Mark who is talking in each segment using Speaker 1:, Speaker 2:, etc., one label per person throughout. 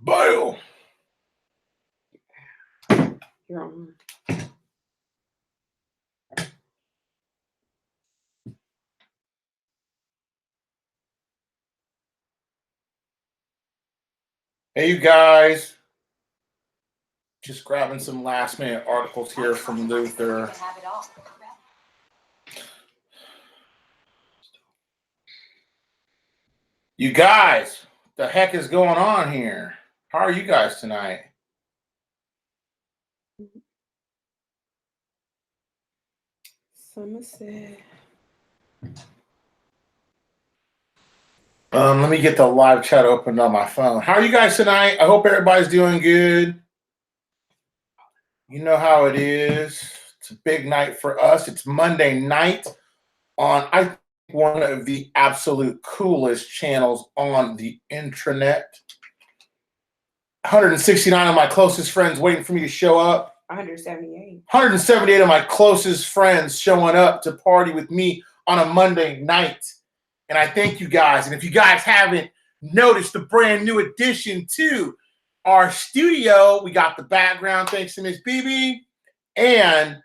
Speaker 1: Bio.
Speaker 2: You're on.
Speaker 1: Hey, you guys. Just grabbing some last minute articles here from Luther. You guys, the heck is going on here? How are you guys tonight?
Speaker 2: Somerset.
Speaker 1: Let me get the live chat opened on my phone. How are you guys tonight? I hope everybody's doing good. You know how it is. It's a big night for us. It's Monday night on, I think, one of the absolute coolest channels on the intranet. 169 of my closest friends waiting for me to show up.
Speaker 2: 178.
Speaker 1: 178 of my closest friends showing up to party with me on a Monday night. And I thank you guys. And if you guys haven't noticed the brand new addition to our studio, we got the background thanks to Miss BB. And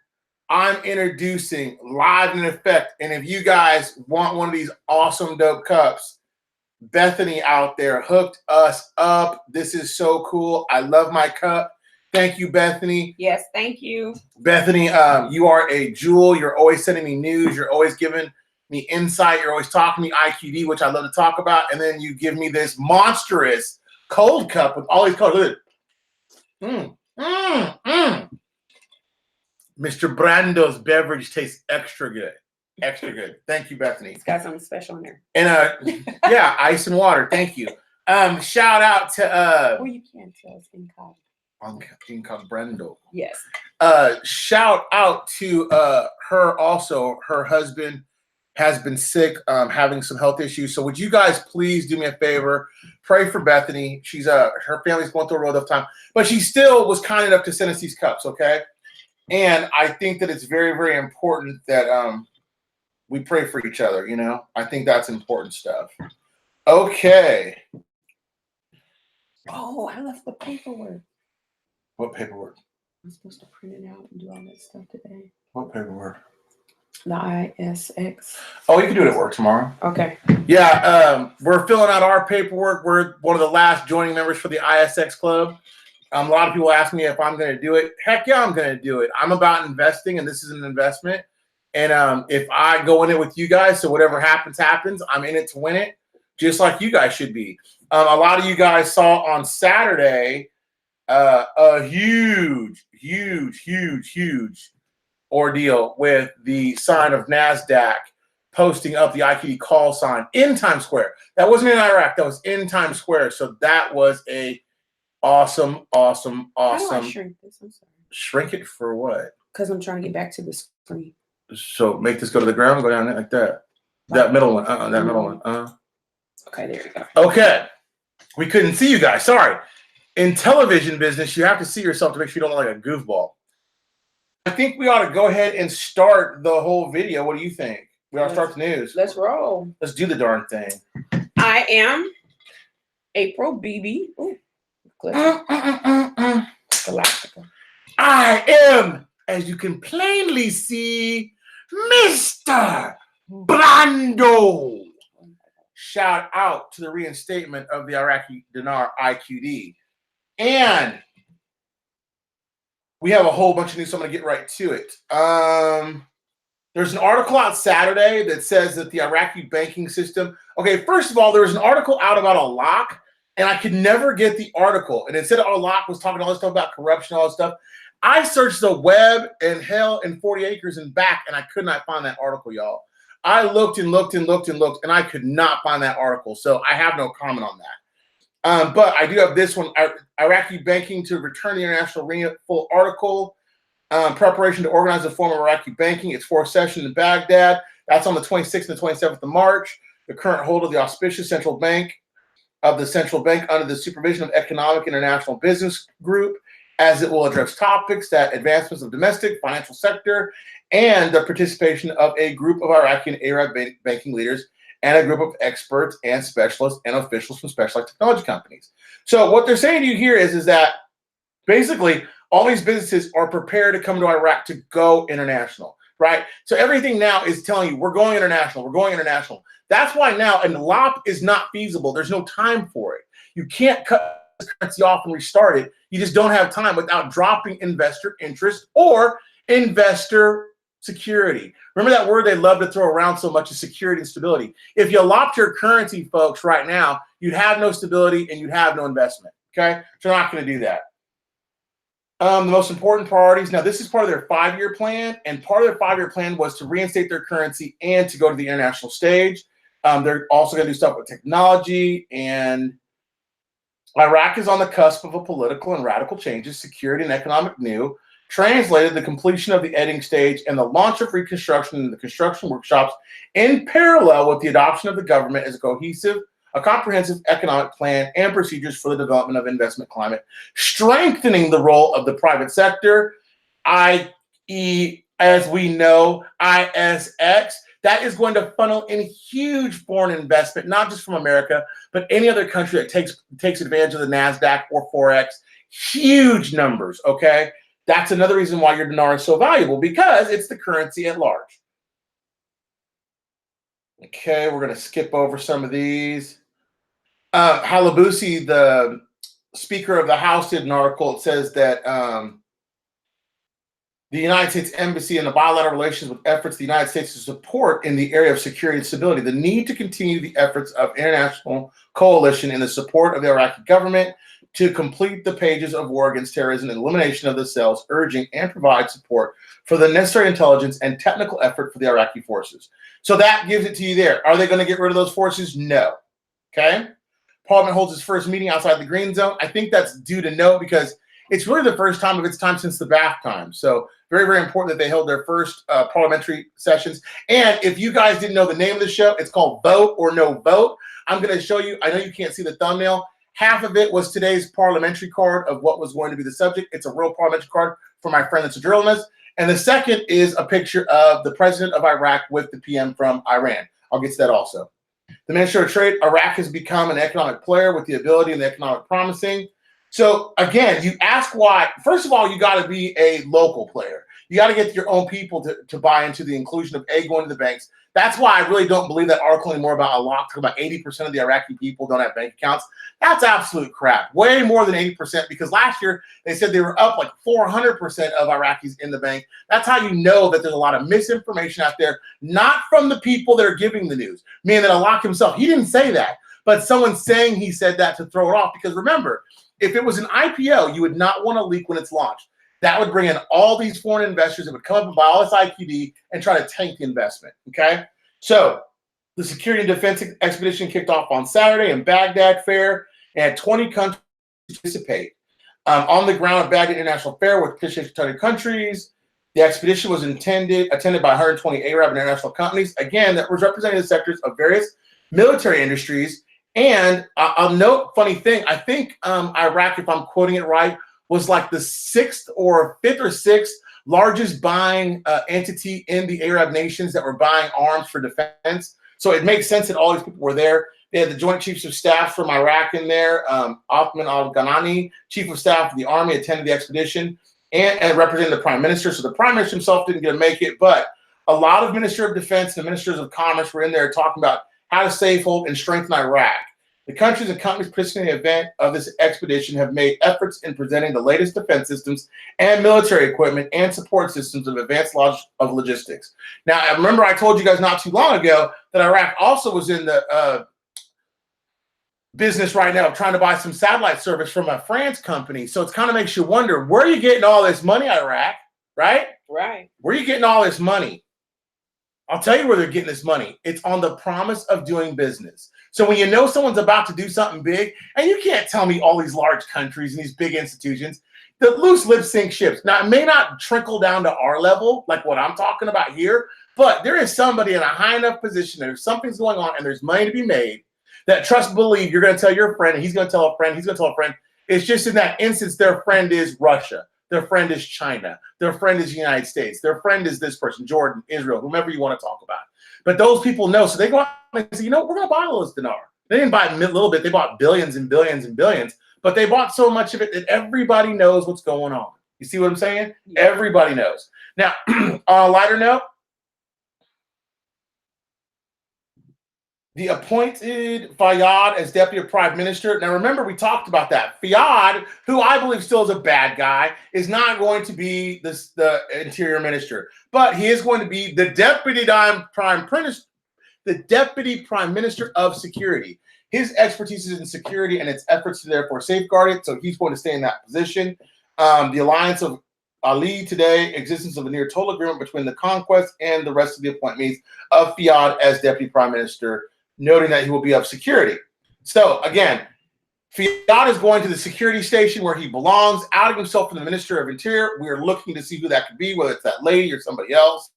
Speaker 1: I'm introducing live in effect. And if you guys want one of these awesome dope cups, Bethany out there hooked us up. This is so cool. I love my cup. Thank you, Bethany.
Speaker 2: Yes, thank you.
Speaker 1: Bethany, you are a jewel. You're always sending me news. You're always giving me insight. You're always talking to me IQD, which I love to talk about. And then you give me this monstrous cold cup with all these colors. Mr. Brando's beverage tastes extra good. Extra good. Thank you, Bethany.
Speaker 2: It's got something special in there.
Speaker 1: And yeah, ice and water. Thank you. Shout out to
Speaker 2: well, you can't tell it's
Speaker 1: Inca Brando.
Speaker 2: Yes.
Speaker 1: Shout out to her also. Her husband has been sick, having some health issues. So would you guys please do me a favor? Pray for Bethany. She's her family's going through a real tough time, but she still was kind enough to send us these cups, okay? And I think that it's very, very important that we pray for each other, you know? I think that's important stuff. Okay.
Speaker 2: Oh, I left the paperwork.
Speaker 1: What paperwork?
Speaker 2: I'm supposed to print it out and do all that stuff today.
Speaker 1: What paperwork?
Speaker 2: The ISX.
Speaker 1: Oh, you can do it at work tomorrow.
Speaker 2: Okay.
Speaker 1: Yeah, we're filling out our paperwork. We're one of the last joining members for the ISX club. A lot of people ask me if I'm going to do it. Heck yeah, I'm going to do it. I'm about investing, and this is an investment. And if I go in it with you guys, so whatever happens, happens. I'm in it to win it, just like you guys should be. A lot of you guys saw on Saturday a huge ordeal with the sign of NASDAQ posting up the IQD call sign in Times Square. That wasn't in Iraq. That was in Times Square. So that was a awesome.
Speaker 2: How do I shrink this? I'm sorry.
Speaker 1: Shrink it for what?
Speaker 2: Because I'm trying to get back to the screen.
Speaker 1: So make this go to the ground and go down like that. That middle one. That middle one.
Speaker 2: Okay, there you go.
Speaker 1: Okay. We couldn't see you guys. Sorry. In television business, you have to see yourself to make sure you don't look like a goofball. I think we ought to go ahead and start the whole video. What do you think? We ought to start the news.
Speaker 2: Let's roll.
Speaker 1: Let's do the darn thing.
Speaker 2: I am April BB. Ooh. Galactica.
Speaker 1: I am, as you can plainly see, Mr. Brando. Shout out to the reinstatement of the Iraqi Dinar IQD. And we have a whole bunch of news, so I'm going to get right to it. There's an article out Saturday that says that the Iraqi banking system... Okay, first of all, there was an article out about a lock, and I could never get the article. And it said Al-Laq was talking all this stuff about corruption, all this stuff. I searched the web and hell and 40 acres and back, and I could not find that article, y'all. I looked and looked and looked and looked, and I could not find that article. So I have no comment on that. But I do have this one, Iraqi banking to return the international arena, full article. Preparation to organize a form of Iraqi banking. Its fourth session in Baghdad. That's on the 26th and 27th of March. The current hold of the auspicious central bank under the supervision of Economic International Business Group, as it will address topics that advancements of domestic financial sector and the participation of a group of Iraqi and Arab banking leaders and a group of experts and specialists and officials from specialized technology companies. So what they're saying to you here is that basically all these businesses are prepared to come to Iraq to go international, right? So everything now is telling you, we're going international, we're going international. That's why now, and LOP is not feasible. There's no time for it. You can't cut the currency off and restart it. You just don't have time without dropping investor interest or investor security. Remember that word they love to throw around so much is security and stability. If you lopped your currency, folks, right now, you'd have no stability and you'd have no investment, okay? So they're not going to do that. The most important priorities. Now, this is part of their 5-year plan, and part of their 5-year plan was to reinstate their currency and to go to the international stage. They're also going to do stuff with technology, and Iraq is on the cusp of a political and radical changes, security and economic new, translated the completion of the editing stage and the launch of reconstruction and the construction workshops in parallel with the adoption of the government as a comprehensive economic plan and procedures for the development of investment climate, strengthening the role of the private sector, i.e., as we know, ISX. That is going to funnel in huge foreign investment, not just from America, but any other country that takes advantage of the NASDAQ or Forex. Huge numbers, okay? That's another reason why your dinar is so valuable, because it's the currency at large. Okay, we're going to skip over some of these. Halabusi, the Speaker of the House, did an article. It says that the United States Embassy and the bilateral relations with efforts of the United States to support in the area of security and stability, the need to continue the efforts of international coalition in the support of the Iraqi government to complete the pages of war against terrorism and elimination of the cells, urging and provide support for the necessary intelligence and technical effort for the Iraqi forces. So that gives it to you there. Are they going to get rid of those forces? No. Okay. Parliament holds its first meeting outside the green zone. I think that's due to no, because it's really the first time of its time since the Bath time. So very, very important that they held their first parliamentary sessions. And if you guys didn't know the name of the show, it's called Vote or No Vote. I'm going to show you. I know you can't see the thumbnail. Half of it was today's parliamentary card of what was going to be the subject. It's a real parliamentary card for my friend that's a journalist. And the second is a picture of the president of Iraq with the PM from Iran. I'll get to that also. The Minister of Trade, Iraq has become an economic player with the ability and the economic promising. So again, you ask why. First of all, you got to be a local player. You got to get your own people to buy into the inclusion of going to the banks. That's why I really don't believe that article anymore about about 80% of the Iraqi people don't have bank accounts. That's absolute crap. Way more than 80%, because last year they said they were up like 400% of Iraqis in the bank. That's how you know that there's a lot of misinformation out there, not from the people that are giving the news, meaning that Allah himself, he didn't say that, but someone saying he said that to throw it off. Because remember, if it was an IPO, you would not want to leak when it's launched. That would bring in all these foreign investors that would come up and buy all this IQD and try to tank the investment, okay? So the security and defense expedition kicked off on Saturday in Baghdad Fair, and had 20 countries participate. On the ground at Baghdad International Fair with 50 countries, the expedition was attended by 120 Arab and international companies, again, that was representing the sectors of various military industries. And I'll note, funny thing, I think Iraq, if I'm quoting it right, was like the 5th or 6th largest buying entity in the Arab nations that were buying arms for defense. So it makes sense that all these people were there. They had the Joint Chiefs of Staff from Iraq in there. Othman al-Ghanani, Chief of Staff of the Army, attended the expedition and represented the Prime Minister. So the Prime Minister himself didn't get to make it, but a lot of Minister of Defense and Ministers of Commerce were in there talking about how to safehold and strengthen Iraq. The countries and companies participating in the event of this expedition have made efforts in presenting the latest defense systems and military equipment and support systems of advanced logistics. Now, I remember I told you guys not too long ago that Iraq also was in the business right now of trying to buy some satellite service from a France company. So it kind of makes you wonder, where are you getting all this money, Iraq? Right?
Speaker 2: Right.
Speaker 1: Where are you getting all this money? I'll tell you where they're getting this money. It's on the promise of doing business. So when you know someone's about to do something big, and you can't tell me all these large countries and these big institutions, the loose lips sink ships. Now, it may not trickle down to our level, like what I'm talking about here, but there is somebody in a high enough position that if something's going on and there's money to be made, that trust believe you're going to tell your friend, and he's going to tell a friend, he's going to tell a friend. It's just in that instance, their friend is Russia. Their friend is China. Their friend is the United States. Their friend is this person, Jordan, Israel, whomever you want to talk about. But those people know, so they go out and say, we're going to buy all this dinar. They didn't buy a little bit. They bought billions and billions and billions, but they bought so much of it that everybody knows what's going on. You see what I'm saying? Yeah. Everybody knows. Now, on a lighter note, the appointed Fayyad as deputy prime minister. Now, remember, we talked about that. Fayyad, who I believe still is a bad guy, is not going to be the interior minister, but he is going to be the deputy prime minister of security. His expertise is in security and its efforts to therefore safeguard it. So he's going to stay in that position. The alliance of Ali today, existence of a near total agreement between the conquest and the rest of the appointments of Fayyad as deputy prime minister, noting that he will be of security. So again, Fayyad is going to the security station where he belongs, outing himself from the Minister of Interior. We're looking to see who that could be, whether it's that lady or somebody else.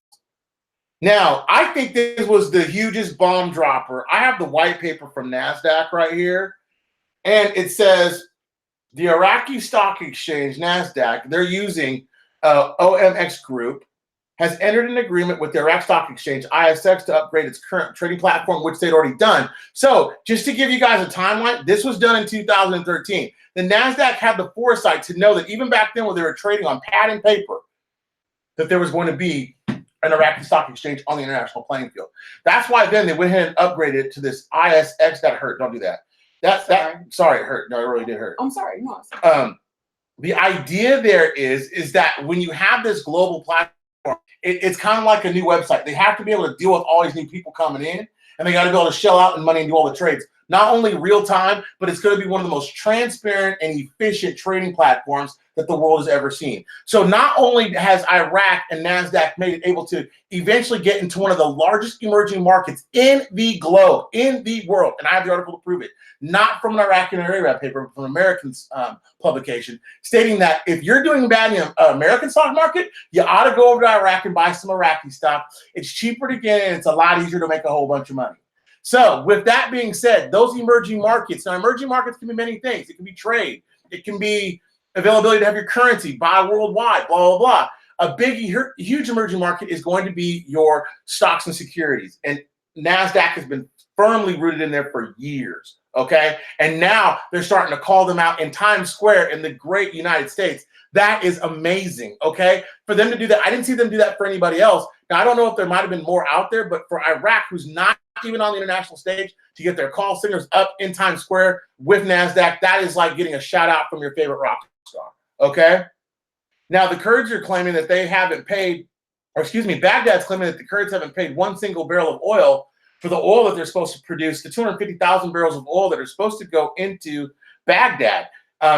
Speaker 1: Now, I think this was the hugest bomb dropper. I have the white paper from NASDAQ right here, and it says the Iraqi Stock Exchange, NASDAQ, they're using OMX Group, has entered an agreement with the Iraq Stock Exchange, ISX, to upgrade its current trading platform, which they'd already done. So just to give you guys a timeline, this was done in 2013. The NASDAQ had the foresight to know that even back then when they were trading on pad and paper, that there was going to be an Iraqi Stock Exchange on the international playing field. That's why then they went ahead and upgraded it to this ISX. That hurt. Don't do that. Sorry, it hurt. No, it really did hurt.
Speaker 2: I'm sorry. No,
Speaker 1: the idea there is that when you have this global platform, it's kind of like a new website. They have to be able to deal with all these new people coming in, and they got to be able to shell out in money and do all the trades. Not only real time, but it's going to be one of the most transparent and efficient trading platforms that the world has ever seen. So not only has Iraq and NASDAQ made it able to eventually get into one of the largest emerging markets in the globe, in the world, and I have the article to prove it, not from an Iraqi or Arab paper, but from an American publication, stating that if you're doing bad in the American stock market, you ought to go over to Iraq and buy some Iraqi stock. It's cheaper to get in, it's a lot easier to make a whole bunch of money. So with that being said, those emerging markets, now emerging markets can be many things. It can be trade. It can be availability to have your currency, buy worldwide, blah, blah, blah. A big, huge emerging market is going to be your stocks and securities. And NASDAQ has been firmly rooted in there for years, okay? And now they're starting to call them out in Times Square in the great United States. That is amazing, okay? For them to do that, I didn't see them do that for anybody else. Now, I don't know if there might have been more out there, but for Iraq, who's not even on the international stage, to get their call signals up in Times Square with NASDAQ, that is like getting a shout out from your favorite rock star, okay? Now, the Kurds are claiming that they haven't paid, or excuse me, Baghdad's claiming that the Kurds haven't paid one single barrel of oil for the oil that they're supposed to produce, the 250,000 barrels of oil that are supposed to go into Baghdad.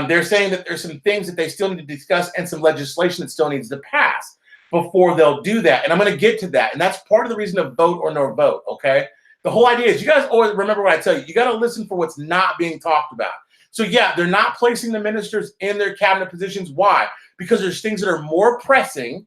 Speaker 1: They're saying that there's some things that they still need to discuss and some legislation that still needs to pass before they'll do that. And I'm going to get to that. And that's part of the reason to vote or no vote, okay? The whole idea is you guys always remember what I tell you. You got to listen for what's not being talked about. So, yeah, they're not placing the ministers in their cabinet positions. Why? Because there's things that are more pressing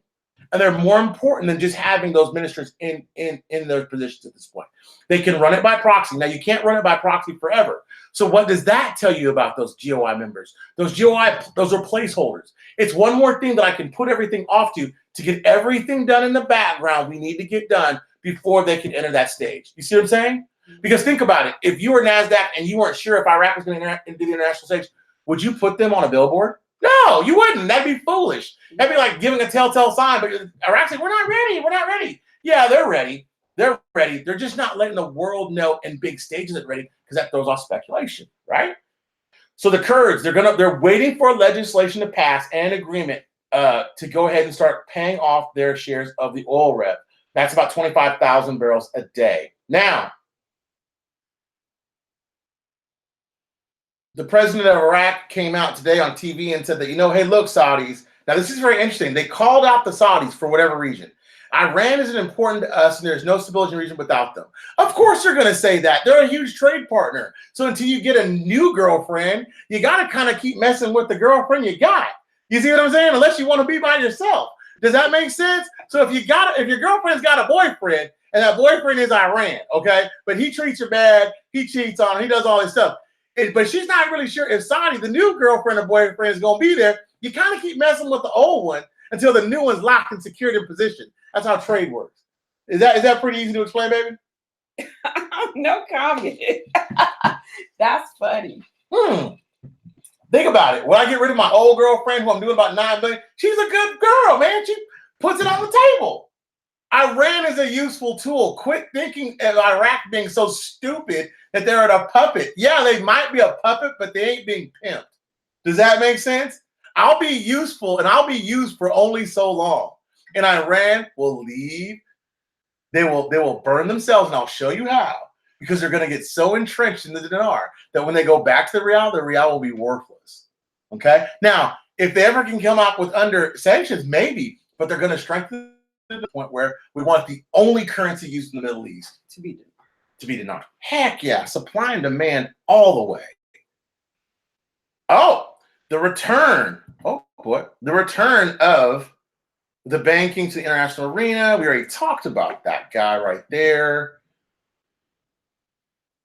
Speaker 1: and they're more important than just having those ministers in those positions at this point. They can run it by proxy. Now, you can't run it by proxy forever. So what does that tell you about those GOI members? Those those are placeholders. It's one more thing that I can put everything off to get everything done in the background we need to get done before they can enter that stage. You see what I'm saying? Because think about it. If you were NASDAQ and you weren't sure if Iraq was going to enter the international stage, would you put them on a billboard? No, you wouldn't. That'd be foolish. That'd be like giving a telltale sign. But Iraq said, we're not ready. We're not ready. Yeah, they're ready. They're ready. They're just not letting the world know in big stages that ready because that throws off speculation, right? So the Kurds, they're waiting for legislation to pass and agreement to go ahead and start paying off their shares of the oil rev. That's about 25,000 barrels a day. Now, the president of Iraq came out today on TV and said that, hey, look, Saudis. Now, this is very interesting. They called out the Saudis for whatever reason. Iran isn't important to us, and there's no stability in the region without them. Of course they're going to say that. They're a huge trade partner. So until you get a new girlfriend, you got to kind of keep messing with the girlfriend you got. You see what I'm saying? Unless you want to be by yourself. Does that make sense? So if your girlfriend's got a boyfriend, and that boyfriend is Iran, okay, but he treats her bad, he cheats on her, he does all this stuff. But she's not really sure if Saudi, the new girlfriend or boyfriend, is going to be there. You kind of keep messing with the old one until the new one's locked and secured in position. That's how trade works. Is that pretty easy to explain, baby?
Speaker 2: No comment. That's funny.
Speaker 1: Think about it. When I get rid of my old girlfriend, who I'm doing about $9 million, she's a good girl, man. She puts it on the table. Iran is a useful tool. Quit thinking of Iraq being so stupid that they're a puppet. Yeah, they might be a puppet, but they ain't being pimped. Does that make sense? I'll be useful, and I'll be used for only so long. And Iran will leave. They will burn themselves, and I'll show you how. Because they're going to get so entrenched in the dinar that when they go back to the real will be worthless. Okay? Now, if they ever can come up with under sanctions, maybe, but they're going to strengthen to the point where we want the only currency used in the Middle East
Speaker 2: to be
Speaker 1: dinar. Heck yeah, supply and demand all the way. Oh, the return. Oh boy, the return of the banking to the international arena. We already talked about that guy right there.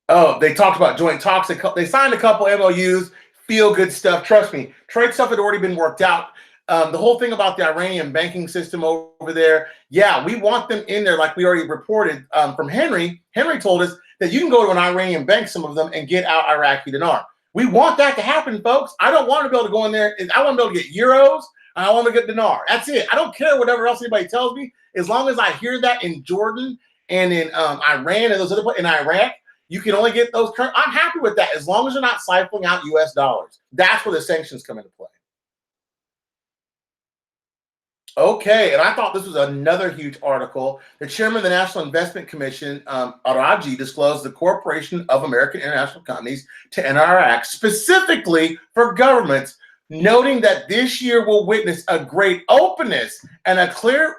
Speaker 1: Oh, they talked about joint talks. They signed a couple MOUs, feel good stuff. Trust me, trade stuff had already been worked out. The whole thing about the Iranian banking system over there, yeah, we want them in there like we already reported from Henry. Henry told us that you can go to an Iranian bank, some of them, and get out Iraqi dinar. We want that to happen, folks. I don't want to be able to go in there. I want to be able to get euros, and I want to get dinar. That's it. I don't care whatever else anybody tells me. As long as I hear that in Jordan and in Iran and those other places, in Iraq, you can only get those current. I'm happy with that as long as you're not siphoning out US dollars. That's where the sanctions come into play. Okay, and I thought this was another huge article. The chairman of the National Investment Commission, Araji, disclosed the Corporation of American International Companies to Iraq, specifically for governments, noting that this year will witness a great openness and a clear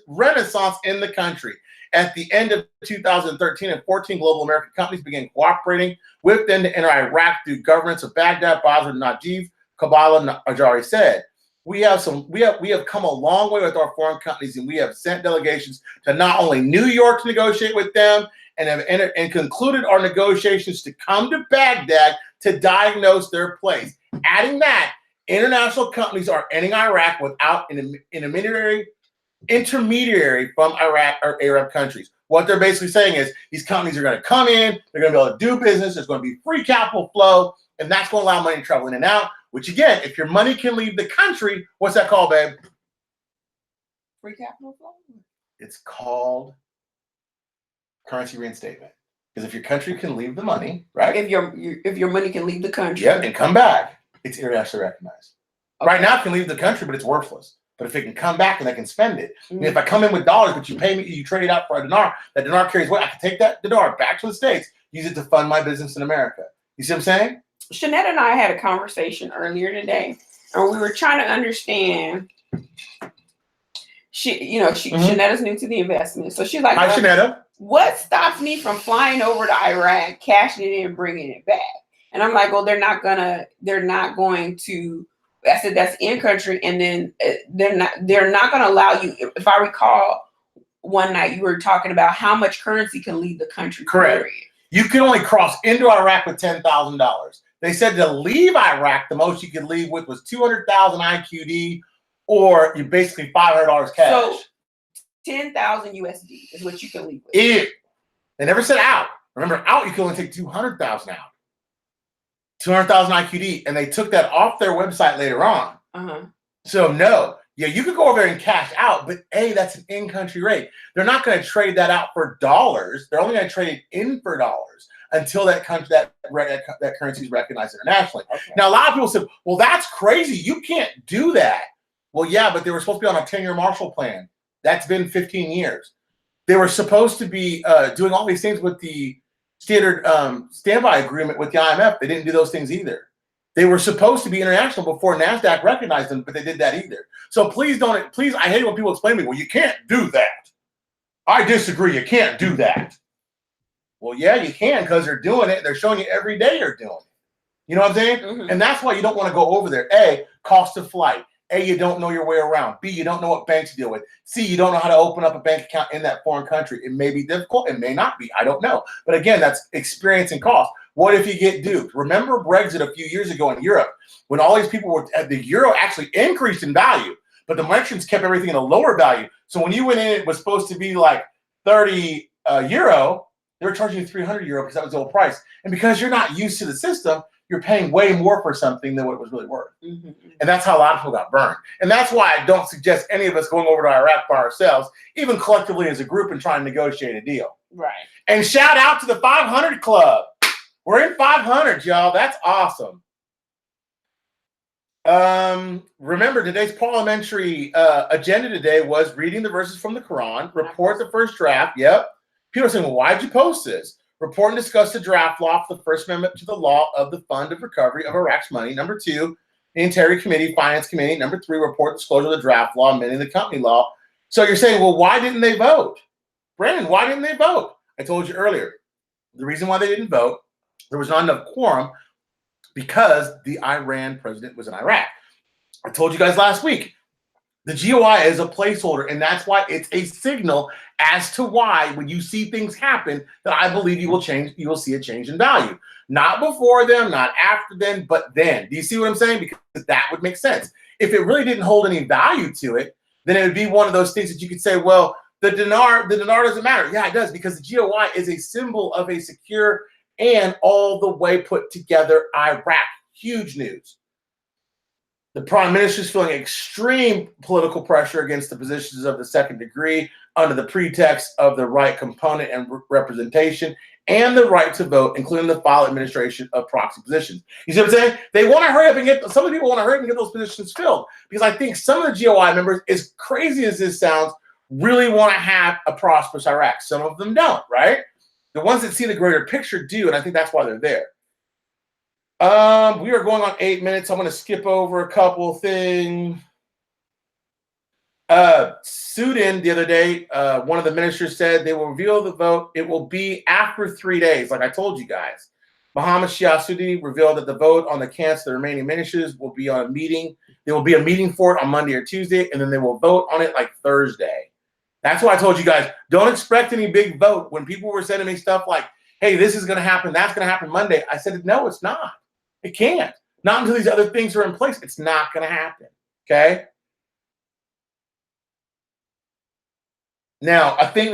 Speaker 1: renaissance in the country. At the end of 2013 and 14, global American companies began cooperating with them to enter Iraq through governments of Baghdad, Basra, Najib, Kabbalah, Ajari said. We have come a long way with our foreign companies, and we have sent delegations to not only New York to negotiate with them and have entered and concluded our negotiations to come to Baghdad to diagnose their place. Adding that, international companies are entering Iraq without an intermediary from Iraq or Arab countries. What they're basically saying is these companies are going to come in, they're going to be able to do business, there's going to be free capital flow, and that's going to allow money to travel in and out, which again, if your money can leave the country, what's that called, babe?
Speaker 2: Free capital flow?
Speaker 1: It's called currency reinstatement. Because if your country can leave the money, right?
Speaker 2: If your money can leave the country.
Speaker 1: Yeah, and come back, it's internationally recognized.
Speaker 2: Okay.
Speaker 1: Right now it can leave the country, but it's worthless. But if it can come back and they can spend it, and if I come in with dollars, but you pay me, you trade it out for a dinar, that dinar carries weight. I can take that dinar back to the States, use it to fund my business in America. You see what I'm saying?
Speaker 2: Shanette and I had a conversation earlier today, and we were trying to understand. Shanette is new to the investment, so she's like,
Speaker 1: "Hi, Shanetta.
Speaker 2: What stops me from flying over to Iraq, cashing it in, and bringing it back?" And I'm like, "Well, they're not going to." I said that's in country, and then they're not going to allow you. If I recall, one night you were talking about how much currency can leave the country.
Speaker 1: Correct.
Speaker 2: Period.
Speaker 1: You can only cross into Iraq with $10,000. They said to leave Iraq, the most you could leave with was 200,000 IQD, or you basically $500 cash.
Speaker 2: So 10,000 USD is what you can leave with.
Speaker 1: They never said out. Remember, out you can only take 200,000 out. 200,000 IQD, and they took that off their website later on. So no, yeah, you could go over there and cash out, but that's an in-country rate. They're not going to trade that out for dollars. They're only going to trade it in for dollars until that currency is recognized internationally. Okay. Now, a lot of people said, "Well, that's crazy. You can't do that." Well, yeah, but they were supposed to be on a 10-year Marshall Plan. That's been 15 years. They were supposed to be doing all these things with the standard standby agreement with the IMF. They didn't do those things either. They were supposed to be international before NASDAQ recognized them, but they did that either. So please, I hate when people explain to me, "Well, you can't do that." I disagree. You can't do that. Well, yeah, you can, because they're doing it. They're showing you every day you're doing it. You know what I'm saying? Mm-hmm. And that's why you don't want to go over there. A, cost of flight. A, you don't know your way around. B, you don't know what banks to deal with. C, you don't know how to open up a bank account in that foreign country. It may be difficult. It may not be. I don't know. But again, that's experience and cost. What if you get duped? Remember Brexit a few years ago in Europe, when all these people the euro actually increased in value, but the merchants kept everything in a lower value. So when you went in, it was supposed to be like 30 euro, they were charging you 300 euro because that was the old price. And because you're not used to the system, you're paying way more for something than what it was really worth. Mm-hmm. And that's how a lot of people got burned. And that's why I don't suggest any of us going over to Iraq by ourselves, even collectively as a group, and trying to negotiate a deal.
Speaker 2: Right.
Speaker 1: And shout out to the 500 Club. We're in 500, y'all. That's awesome. Remember, today's parliamentary agenda today was reading the verses from the Quran, report the first draft. Yep. People are saying, well, why'd you post this? Report and discuss the draft law for the First Amendment to the law of the Fund of Recovery of Iraq's money. Number 2, the Integrity Committee, Finance Committee. Number 3, report disclosure of the draft law, amending the company law. So you're saying, well, why didn't they vote? Brandon, why didn't they vote? I told you earlier. The reason why they didn't vote, there was not enough quorum because the Iran president was in Iraq. I told you guys last week, the GOI is a placeholder, and that's why it's a signal as to why when you see things happen that I believe you will see a change in value. Not before them, not after them, but then. Do you see what I'm saying? Because that would make sense. If it really didn't hold any value to it, then it would be one of those things that you could say, well, the dinar doesn't matter. Yeah, it does, because the GOI is a symbol of a secure and all the way put together Iraq. Huge news. The prime minister is feeling extreme political pressure against the positions of the second degree under the pretext of the right component and representation and the right to vote, including the file administration of proxy positions. You see what I'm saying? They want to hurry up and some of the people want to hurry up and get those positions filled, because I think some of the GOI members, as crazy as this sounds, really want to have a prosperous Iraq. Some of them don't, right? The ones that see the greater picture do, and I think that's why they're there. We are going on 8 minutes. I'm going to skip over a couple of things. Sudan the other day, one of the ministers said they will reveal the vote. It will be after 3 days, like I told you guys. Mohammed Shia Sudi revealed that the vote on the cancel the remaining ministers will be on a meeting. There will be a meeting for it on Monday or Tuesday, and then they will vote on it like Thursday. That's why I told you guys, don't expect any big vote. When people were sending me stuff like, hey, this is going to happen, that's going to happen Monday, I said, no, it's not. It can't. Not until these other things are in place. It's not going to happen. Okay? Now, a thing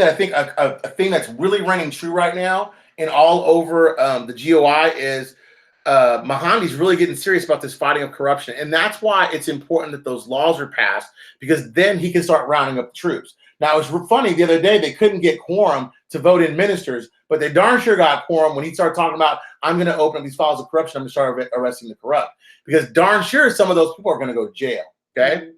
Speaker 1: that's really running true right now and all over the GOI is Mohandi's really getting serious about this fighting of corruption. And that's why it's important that those laws are passed, because then he can start rounding up the troops. Now, it was funny the other day, they couldn't get quorum to vote in ministers, but they darn sure got quorum when he started talking about, I'm going to open up these files of corruption. I'm going to start arresting the corrupt, because darn sure some of those people are going to go to jail. Okay.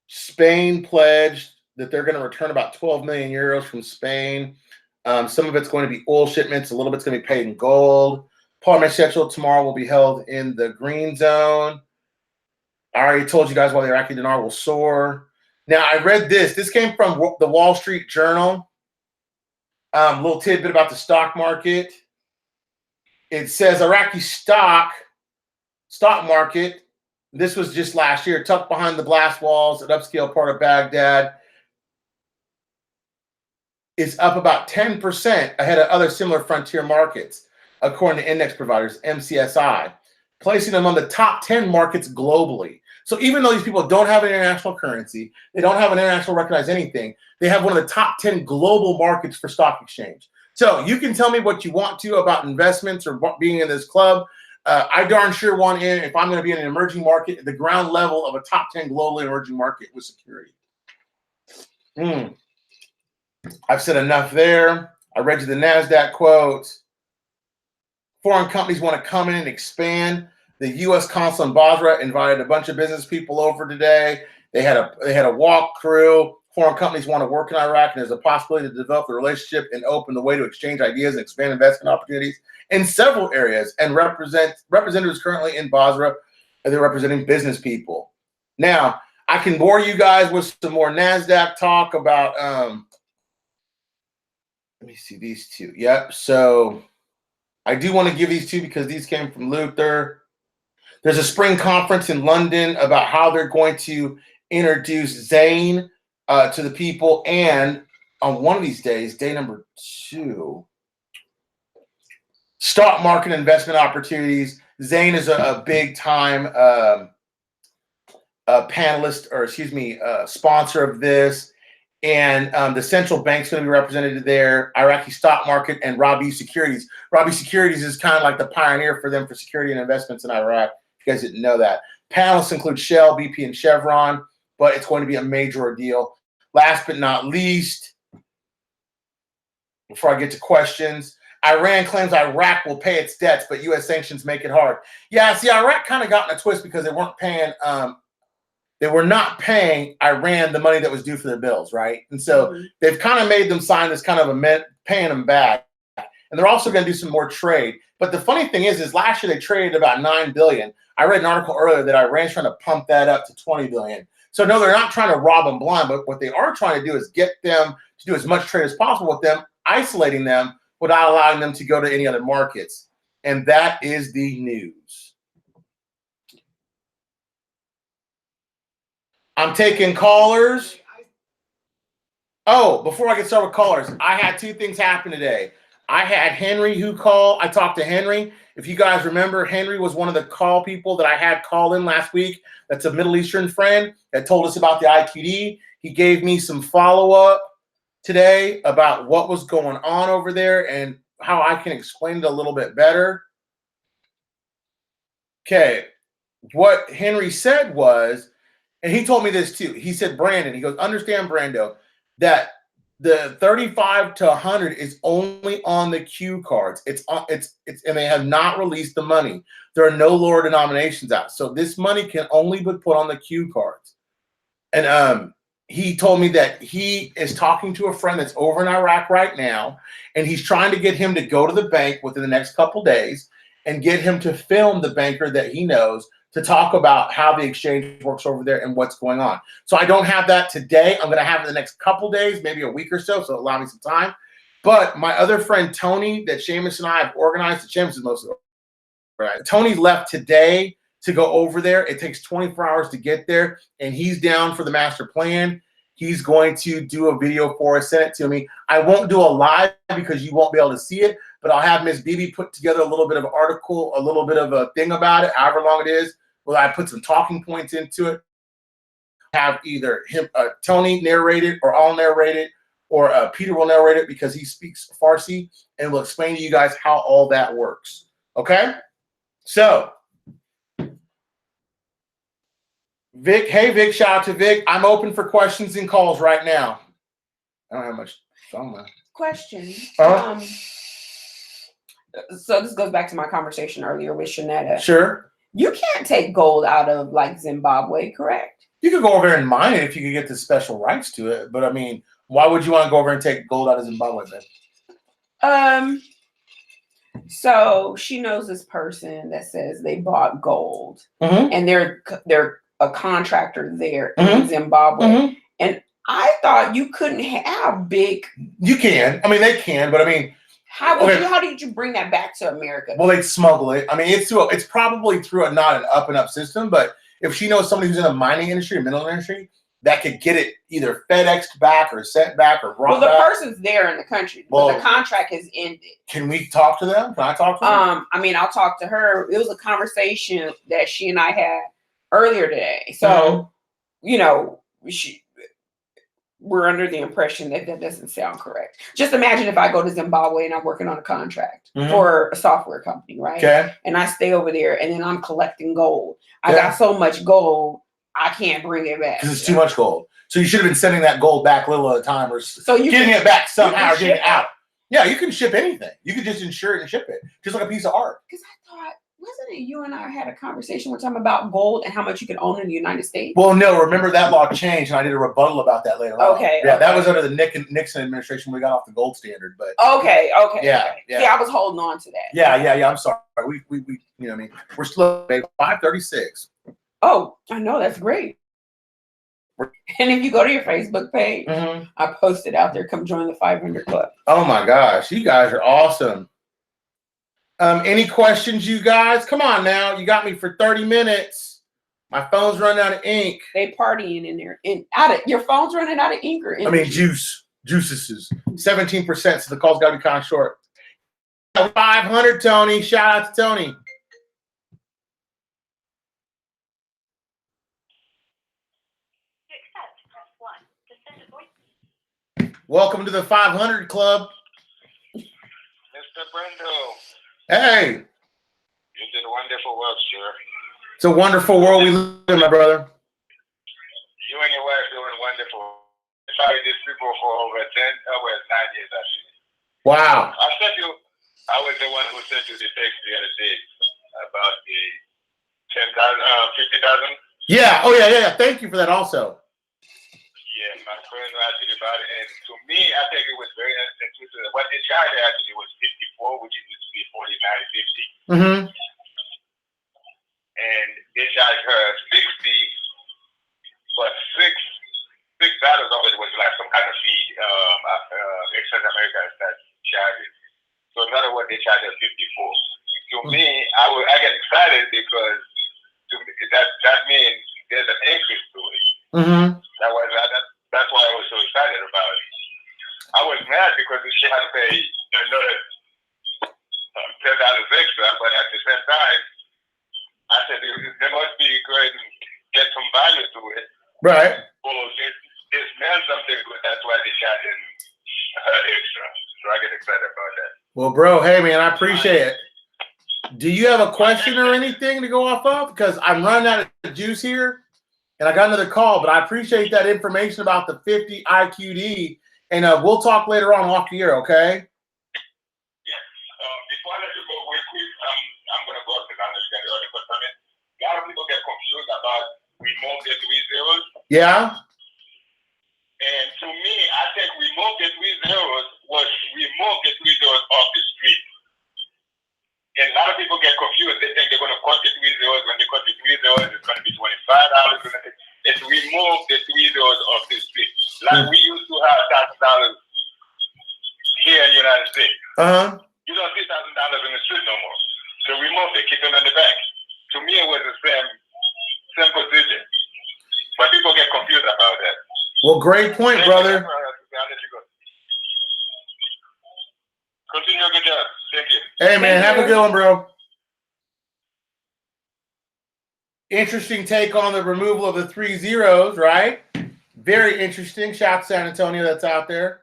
Speaker 1: Spain pledged that they're going to return about 12 million euros from Spain. Some of it's going to be oil shipments. A little bit's going to be paid in gold. Parliament schedule tomorrow will be held in the green zone. I already told you guys why the Iraqi dinar will soar. Now, I read this. This came from the Wall Street Journal. Little tidbit about the stock market. It says Iraqi stock market. This was just last year, tucked behind the blast walls, an upscale part of Baghdad, is up about 10% ahead of other similar frontier markets, according to index providers, MCSI, placing them on the top 10 markets globally. So even though these people don't have an international currency, they don't have an international recognized anything, they have one of the top 10 global markets for stock exchange. So you can tell me what you want to about investments or being in this club. I darn sure want in, if I'm going to be in an emerging market, at the ground level of a top 10 globally emerging market with security. I've said enough there. I read you the NASDAQ quote. Foreign companies want to come in and expand. The U.S. consul in Basra invited a bunch of business people over today. They had a walkthrough. Foreign companies want to work in Iraq, and there's a possibility to develop a relationship and open the way to exchange ideas and expand investment opportunities in several areas. And representatives currently in Basra, they're representing business people. Now, I can bore you guys with some more NASDAQ talk about, let me see these two. Yep. So I do want to give these two because these came from Luther. There's a spring conference in London about how they're going to introduce Zain to the people. And on one of these days, day number 2, stock market investment opportunities. Zain is a big time panelist, or excuse me, sponsor of this. And the central bank's going to be represented there, Iraqi stock market, and Robbie Securities. Robbie Securities is kind of like the pioneer for them for security and investments in Iraq. If you guys didn't know that. Panelists include Shell, BP, and Chevron, but it's going to be a major ordeal. Last but not least, before I get to questions, Iran claims Iraq will pay its debts, but U.S. sanctions make it hard. Yeah, see, Iraq kind of got in a twist because they weren't paying. They were not paying Iran the money that was due for their bills, right? And so they've kind of made them sign this kind of paying them back, and they're also going to do some more trade. But the funny thing is last year they traded about $9 billion. I read an article earlier that Iran's trying to pump that up to $20 billion. So no, they're not trying to rob them blind, but what they are trying to do is get them to do as much trade as possible with them, isolating them without allowing them to go to any other markets. And that is the news. I'm taking callers. Oh, before I get started with callers, I had two things happen today. I had Henry who called. I talked to Henry. If you guys remember, Henry was one of the call people that I had call in last week. That's a Middle Eastern friend that told us about the IQD. He gave me some follow-up today about what was going on over there and how I can explain it a little bit better. Okay, what Henry said was, and he told me this too. He said, Brandon, he goes, understand, Brando, that the 35 to 100 is only on the Q cards. It's and they have not released the money. There are no lower denominations out. So this money can only be put on the Q cards. And he told me that he is talking to a friend that's over in Iraq right now, and he's trying to get him to go to the bank within the next couple days and get him to film the banker that he knows to talk about how the exchange works over there and what's going on. So I don't have that today. I'm going to have it the next couple days, maybe a week or so allow me some time. But my other friend, Tony, that Seamus and I have organized, Seamus is mostly right. Tony left today to go over there. It takes 24 hours to get there, and he's down for the master plan. He's going to do a video for us, send it to me. I won't do a live because you won't be able to see it, but I'll have Miss Bibi put together a little bit of an article, a little bit of a thing about it, however long it is. Well, I put some talking points into it. Have either him, Tony narrate it, or I'll narrate it, or Peter will narrate it because he speaks Farsi, and will explain to you guys how all that works. Okay? So, Vic, hey Vic, shout out to Vic. I'm open for questions and calls right now. I don't have much phone.
Speaker 2: Question. So this goes back to my conversation earlier with Shanetta.
Speaker 1: Sure.
Speaker 2: You can't take gold out of like Zimbabwe, correct?
Speaker 1: You could go over there and mine it if you could get the special rights to it. But I mean, why would you want to go over and take gold out of Zimbabwe then?
Speaker 2: So she knows this person that says they bought gold, and they're a contractor there in Zimbabwe. And I thought you couldn't have big.
Speaker 1: You can. I mean, they can, but I mean,
Speaker 2: how did you bring that back to America?
Speaker 1: Well, they'd smuggle it. I mean, it's probably through not an up and up system, but if she knows somebody who's in the mining industry or mineral industry that could get it either FedExed back or sent back or brought back.
Speaker 2: Well, the person's there in the country, but the contract has ended. Can
Speaker 1: we talk to them? Can I talk to them?
Speaker 2: I mean, I'll talk to her. It was a conversation that she and I had earlier today. So, you know, we're under the impression that that doesn't sound correct. Just imagine if I go to Zimbabwe and I'm working on a contract for a software company, right? Okay. And I stay over there and then I'm collecting gold. I got so much gold, I can't bring it back.
Speaker 1: Because it's too much gold. So you should have been sending that gold back a little at a time, or getting it back somehow, or getting it out. Yeah, you can ship anything. You can just insure it and ship it, just like a piece of art.
Speaker 2: Because I thought, wasn't it you and I had a conversation one time about gold and how much you can own in the United States?
Speaker 1: Well, no, remember that law changed, and I did a rebuttal about that later on. Yeah, that was under the Nixon administration when we got off the gold standard. But yeah.
Speaker 2: See, I was holding on to that.
Speaker 1: Yeah. I'm sorry. We you know what I mean? We're slow. 5:36.
Speaker 2: Oh, I know, that's great. And if you go to your Facebook page, I posted out there, come join the 500 Club.
Speaker 1: Oh my gosh, you guys are awesome. Any questions, you guys? Come on now, you got me for 30 minutes. My phone's running out of ink.
Speaker 2: They partying in there. Your phone's running out of ink or
Speaker 1: I mean juices. 17%, so the call's got to be kind of short. 500, Tony. Shout out to Tony. Welcome to the 500 Club.
Speaker 3: Mr. Brando.
Speaker 1: Hey.
Speaker 3: You did wonderful work, sir.
Speaker 1: It's a wonderful world we live in, my brother.
Speaker 3: You and your wife doing wonderful. I tried these people for over 9 years, actually.
Speaker 1: Wow.
Speaker 3: I was the one who sent you the text the other day about the 50,000.
Speaker 1: Yeah. Oh, yeah. Thank you for that also.
Speaker 3: Yeah, my friend asked me about it, and to me, I think it was very interesting. What they charged actually was 54, which used to be 49.50. And they charged her 60, but $6 of it was like some kind of fee. Excess America started charging. So in other words, they charged her 54. To me, I get excited because that means there's an increase to it. That's why I was so excited about it. I was mad because she had to pay another $10 extra, but at the same time, I said they must be going to get some value to it.
Speaker 1: Right.
Speaker 3: Oh, it smells something good. That's why they charging her extra. So I get excited about that.
Speaker 1: Well, bro, hey man, I appreciate it. Do you have a question or anything to go off of? Because I'm running out of juice here. And I got another call, but I appreciate that information about the 50 IQD, and we'll talk later on off the air, okay?
Speaker 3: Yes. Before I let you go, real quick, I'm going to go to the other question. A lot of people get confused about remove the 3 zeros.
Speaker 1: Yeah.
Speaker 3: And to me, I think remove the 3 zeros was remove the 3 zeros off the street. And a lot of people get confused. They think they're going to cut the 3 zeros. When they cut the 3 zeros, it's going to be $25. It's remove the 3 zeros off the street. Like we used to have $1,000 here in the United States. You don't see $1,000 in the street no more. So remove it, keep them in the back. To me, it was the same position. But people get confused about that.
Speaker 1: Well, great point, brother.
Speaker 3: Continue your good job. Thank you.
Speaker 1: Hey, man, have a good one, bro. Interesting take on the removal of the 3 zeros, right? Very interesting. Shout out to San Antonio that's out there.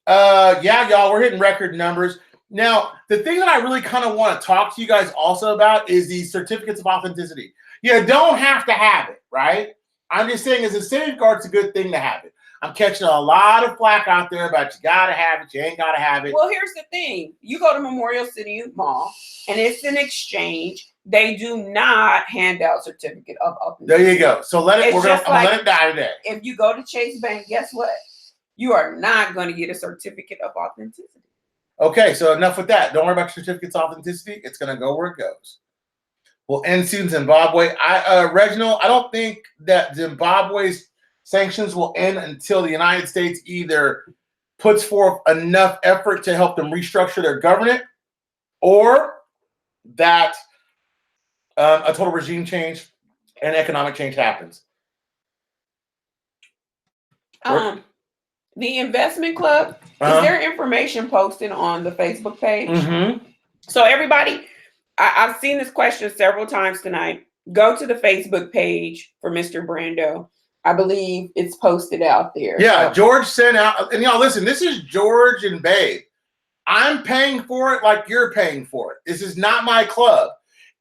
Speaker 1: Yeah, y'all, we're hitting record numbers. Now, the thing that I really kind of want to talk to you guys also about is these certificates of authenticity. You don't have to have it, right? I'm just saying as a safeguard, it's a good thing to have it. I'm catching a lot of flack out there about you got to have it, you ain't got to have it.
Speaker 2: Well, here's the thing. You go to Memorial City Mall, and it's an exchange. They do not hand out certificate of authenticity.
Speaker 1: There you go. So we're going to let it die today.
Speaker 2: If you go to Chase Bank, guess what? You are not going to get a certificate of authenticity.
Speaker 1: Okay, so enough with that. Don't worry about certificates of authenticity. It's going to go where it goes. We'll end soon Zimbabwe. Reginald, I don't think that Zimbabwe's sanctions will end until the United States either puts forth enough effort to help them restructure their government, or that a total regime change and economic change happens.
Speaker 2: The investment club, is there information posted on the Facebook page? So everybody, I've seen this question several times tonight. Go to the Facebook page for Mr. Brando. I believe it's posted out there.
Speaker 1: Yeah, so George sent out, and y'all listen, this is George and Babe. I'm paying for it like you're paying for it. This is not my club.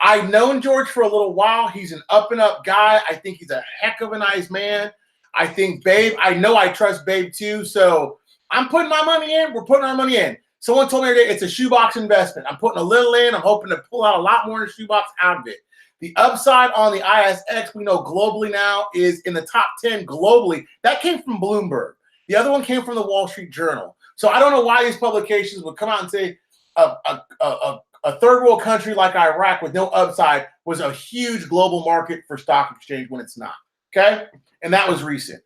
Speaker 1: I've known George for a little while. He's an up and up guy. I think he's a heck of a nice man. I think Babe, I know I trust Babe too. So I'm putting my money in. We're putting our money in. Someone told me today it's a shoebox investment. I'm putting a little in. I'm hoping to pull out a lot more in the shoebox out of it. The upside on the ISX, we know globally now, is in the top 10 globally. That came from Bloomberg. The other one came from the Wall Street Journal. So I don't know why these publications would come out and say a third world country like Iraq with no upside was a huge global market for stock exchange when it's not. Okay? And that was recent.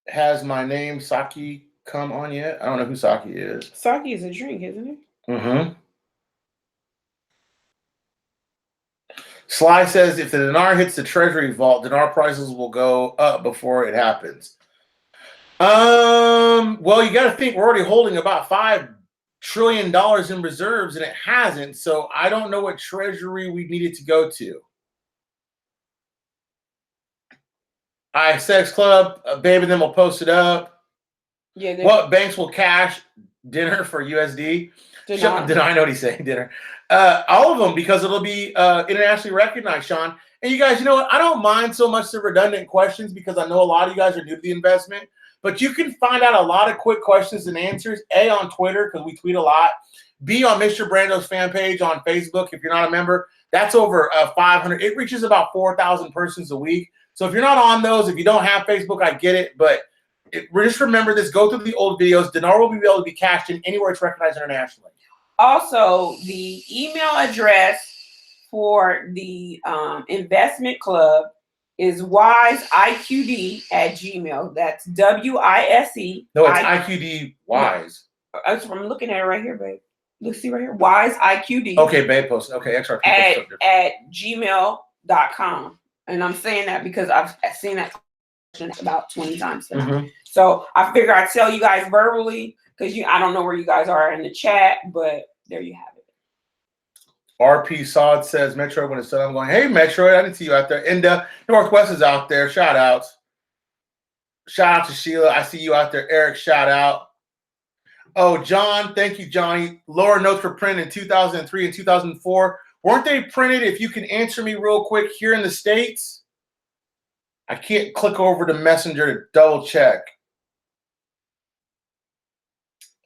Speaker 1: Has my name Saki come on yet? I don't know who Saki is.
Speaker 2: Saki is a drink, isn't it?
Speaker 1: Mm-hmm. Sly says if the dinar hits the treasury vault, dinar prices will go up before it happens. Well, you got to think we're already holding about $5 trillion in reserves, and it hasn't. So I don't know what treasury we need it to go to. Sex Club, Babe and them will post it up.
Speaker 2: Yeah.
Speaker 1: What banks will cash dinner for USD?
Speaker 2: Dinar.
Speaker 1: I know what he's saying, dinner. All of them, because it'll be internationally recognized, Sean. And you guys, you know what? I don't mind so much the redundant questions because I know a lot of you guys are new to the investment. But you can find out a lot of quick questions and answers, A, on Twitter, because we tweet a lot. B, on Mr. Brando's fan page on Facebook. If you're not a member, that's over 500. It reaches about 4,000 persons a week. So if you're not on those, if you don't have Facebook, I get it. But just remember this. Go through the old videos. Dinar will be able to be cashed in anywhere it's recognized internationally.
Speaker 2: Also, the email address for the investment club is wiseiqd@gmail. That's WISE.
Speaker 1: No, it's IQD Wise.
Speaker 2: I'm looking at it right here, babe. Let's see right here. Wiseiqd.
Speaker 1: Okay, babe post. Okay, XRP
Speaker 2: at gmail.com. And I'm saying that because I've seen that about 20 times tonight.
Speaker 1: Mm-hmm.
Speaker 2: So I figure I'd tell you guys verbally because I don't know where you guys are in the chat, but there you have it.
Speaker 1: RP Sod says Metro when it's done. I'm going, hey Metro, I didn't see you out there. And Northwest is out there. Shout outs. Shout out to Sheila. I see you out there. Eric, shout out. Oh, John, thank you, Johnny. Lower notes were printed in 2003 and 2004. Weren't they printed? If you can answer me real quick, here in the States, I can't click over to Messenger to double check.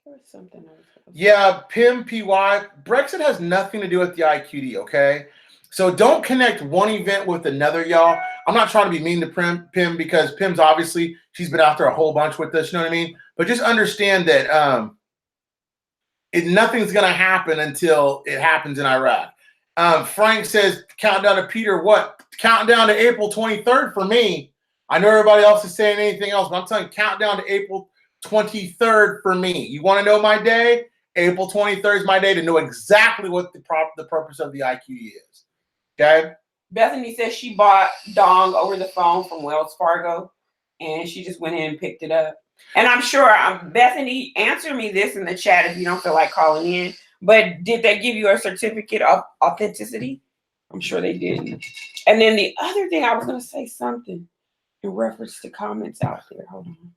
Speaker 2: There was something else.
Speaker 1: Yeah, PIM, PY. Brexit has nothing to do with the IQD, okay? So don't connect one event with another, y'all. I'm not trying to be mean to PIM because PIM's obviously, she's been out there a whole bunch with this, you know what I mean? But just understand that nothing's going to happen until it happens in Iraq. Frank says, countdown to Peter, what? Countdown to April 23rd for me. I know everybody else is saying anything else, but I'm telling you, countdown to April 23rd for me. You want to know my day? April 23rd is my day to know exactly what the purpose of the IQD is. Okay?
Speaker 2: Bethany says she bought Dong over the phone from Wells Fargo, and she just went in and picked it up. And I'm sure, Bethany, answer me this in the chat if you don't feel like calling in, but did they give you a certificate of authenticity? I'm sure they did. And then the other thing, I was going to say something in reference to comments out there. Hold on.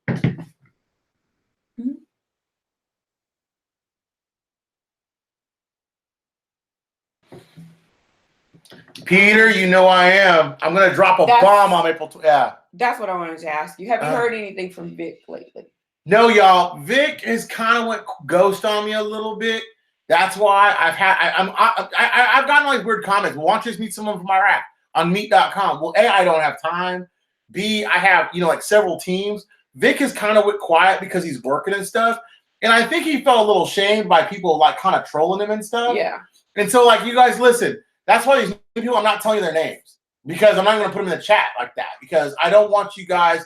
Speaker 1: Peter, you know I am. I'm going to drop a bomb on April 20th. Yeah.
Speaker 2: That's what I wanted to ask you. Have you heard anything from Vic lately?
Speaker 1: No, y'all. Vic has kind of went ghost on me a little bit. That's why I've gotten like weird comments. Well, why don't you just meet someone from Iraq on meet.com? Well, A, I don't have time. B, I have, like several teams. Vic has kind of went quiet because he's working and stuff. And I think he felt a little shamed by people like kind of trolling him and stuff.
Speaker 2: Yeah.
Speaker 1: And so like, you guys listen, that's why these people, I'm not telling you their names because I'm not going to put them in the chat like that because I don't want you guys.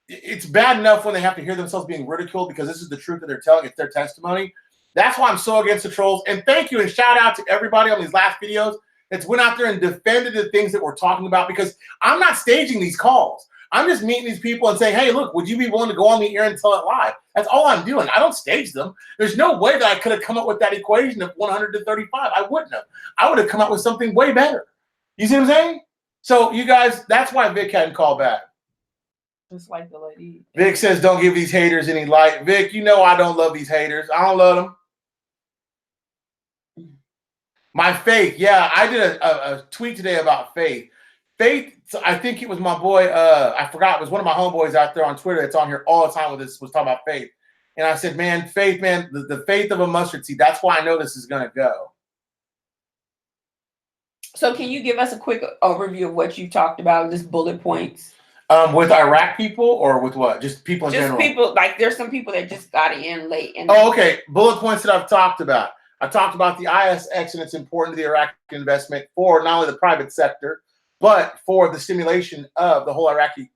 Speaker 1: It's bad enough when they have to hear themselves being ridiculed because this is the truth that they're telling. It's their testimony. That's why I'm so against the trolls. And thank you and shout out to everybody on these last videos that's went out there and defended the things that we're talking about because I'm not staging these calls. I'm just meeting these people and saying, hey, look, would you be willing to go on the air and tell it live? That's all I'm doing. I don't stage them. There's no way that I could have come up with that equation of 100 to 35. I wouldn't have. I would have come up with something way better. You see what I'm saying? So you guys, that's why Vic hadn't called back.
Speaker 2: Just like the lady.
Speaker 1: Vic says, don't give these haters any light. Vic, you know I don't love these haters. I don't love them. My faith. Yeah, I did a tweet today about faith. Faith, I think it was my boy, I forgot, it was one of my homeboys out there on Twitter that's on here all the time with this, was talking about faith. And I said, man, faith, man, the faith of a mustard seed, that's why I know this is going to go.
Speaker 2: So can you give us a quick overview of what you talked about, just bullet points?
Speaker 1: With Iraq people or with what? Just people in general? Just
Speaker 2: people, like there's some people that just got in late.
Speaker 1: Oh, okay. Bullet points that I've talked about. I talked about the ISX and it's important to the Iraqi investment for not only the private sector, but for the stimulation of the whole Iraqi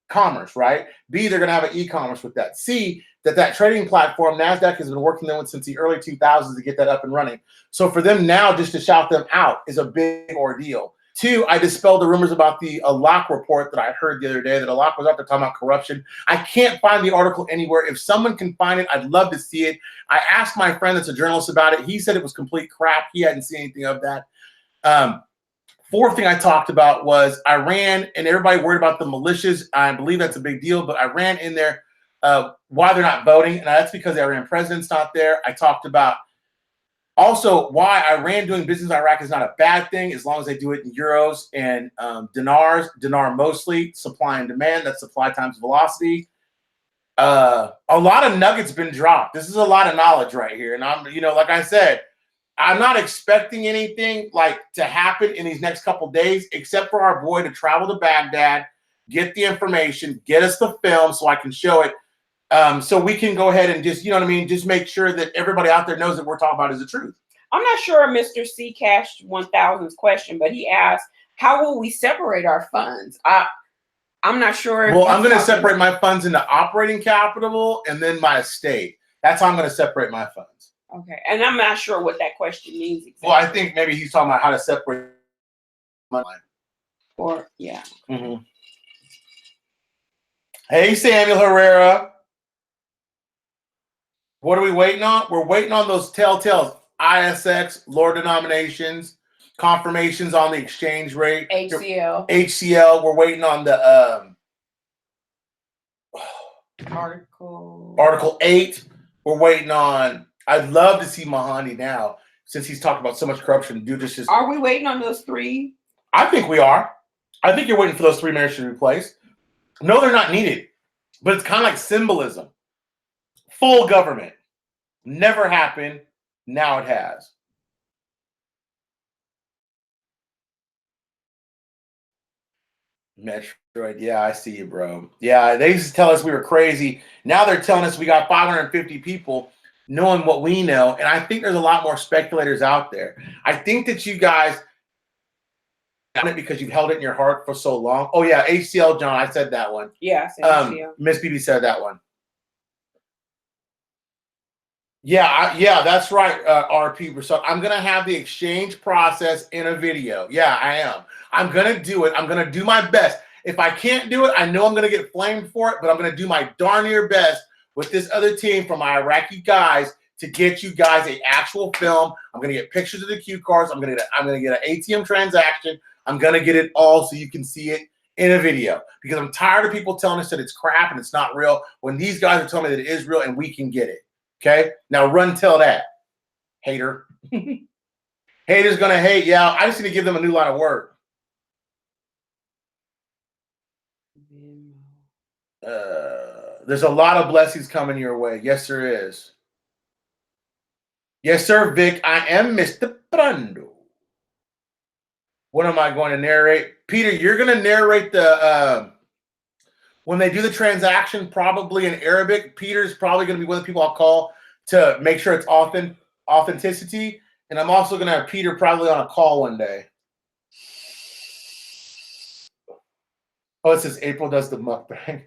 Speaker 1: commerce, right? B, they're going to have an e-commerce with that. C, that trading platform, NASDAQ, has been working on since the early 2000s to get that up and running. So for them now just to shout them out is a big ordeal. Two, I dispelled the rumors about the Alak report that I heard the other day, that Alak was out there talking about corruption. I can't find the article anywhere. If someone can find it, I'd love to see it. I asked my friend that's a journalist about it. He said it was complete crap. He hadn't seen anything of that. Fourth thing I talked about was Iran, and everybody worried about the militias. I believe that's a big deal, but Iran in there, why they're not voting, and that's because the Iran president's not there. I talked about also why Iran doing business in Iraq is not a bad thing as long as they do it in euros and dinar mostly, supply and demand, that's supply times velocity. A lot of nuggets been dropped. This is a lot of knowledge right here. And I'm, like I said, I'm not expecting anything like to happen in these next couple days, except for our boy to travel to Baghdad, get the information, get us the film so I can show it. So we can go ahead and just, just make sure that everybody out there knows that we're talking about is the truth.
Speaker 2: I'm not sure Mr. C Cash 1000's question, but he asked, how will we separate our funds? I'm not sure.
Speaker 1: Well, I'm going to separate my funds into operating capital and then my estate. That's how I'm going to separate my funds.
Speaker 2: Okay. And I'm not sure what that question means exactly.
Speaker 1: Well, I think maybe he's talking about how to separate money.
Speaker 2: Or, yeah.
Speaker 1: Mm-hmm. Hey, Samuel Herrera. What are we waiting on? We're waiting on those telltales. ISX, lower denominations, confirmations on the exchange rate. HCL. We're waiting on the Article 8. We're waiting on. I'd love to see Mahandi now, since he's talking about so much corruption. Dude, just
Speaker 2: are we waiting on those 3?
Speaker 1: I think we are. I think you're waiting for those 3 mayors to be replaced. No, they're not needed, but it's kind of like symbolism. Full government. Never happened. Now it has. Metroid. Yeah, I see you, bro. Yeah, they used to tell us we were crazy. Now they're telling us we got 550 people knowing what we know. And I think there's a lot more speculators out there. I think that you guys done it because you've held it in your heart for so long. Oh, yeah, HCL, John. I said that one.
Speaker 2: Yeah, I said HCL.
Speaker 1: Miss BB said that one. Yeah, that's right, RP. So I'm going to have the exchange process in a video. Yeah, I am. I'm going to do it. I'm going to do my best. If I can't do it, I know I'm going to get flamed for it, but I'm going to do my darn near best with this other team from my Iraqi guys to get you guys an actual film. I'm going to get pictures of the cue cards. I'm going to get an ATM transaction. I'm going to get it all so you can see it in a video, because I'm tired of people telling us that it's crap and it's not real when these guys are telling me that it is real and we can get it. Okay, now run tell that, hater. Hater's gonna hate. Yeah, I just need to give them a new line of work. There's a lot of blessings coming your way. Yes, there is. Yes, sir, Vic. I am Mr. Brando. What am I going to narrate? Peter, you're going to narrate the when they do the transaction, probably in Arabic. Peter's probably going to be one of the people I'll call to make sure it's authenticity. And I'm also going to have Peter probably on a call one day. Oh, it says April does the mukbang.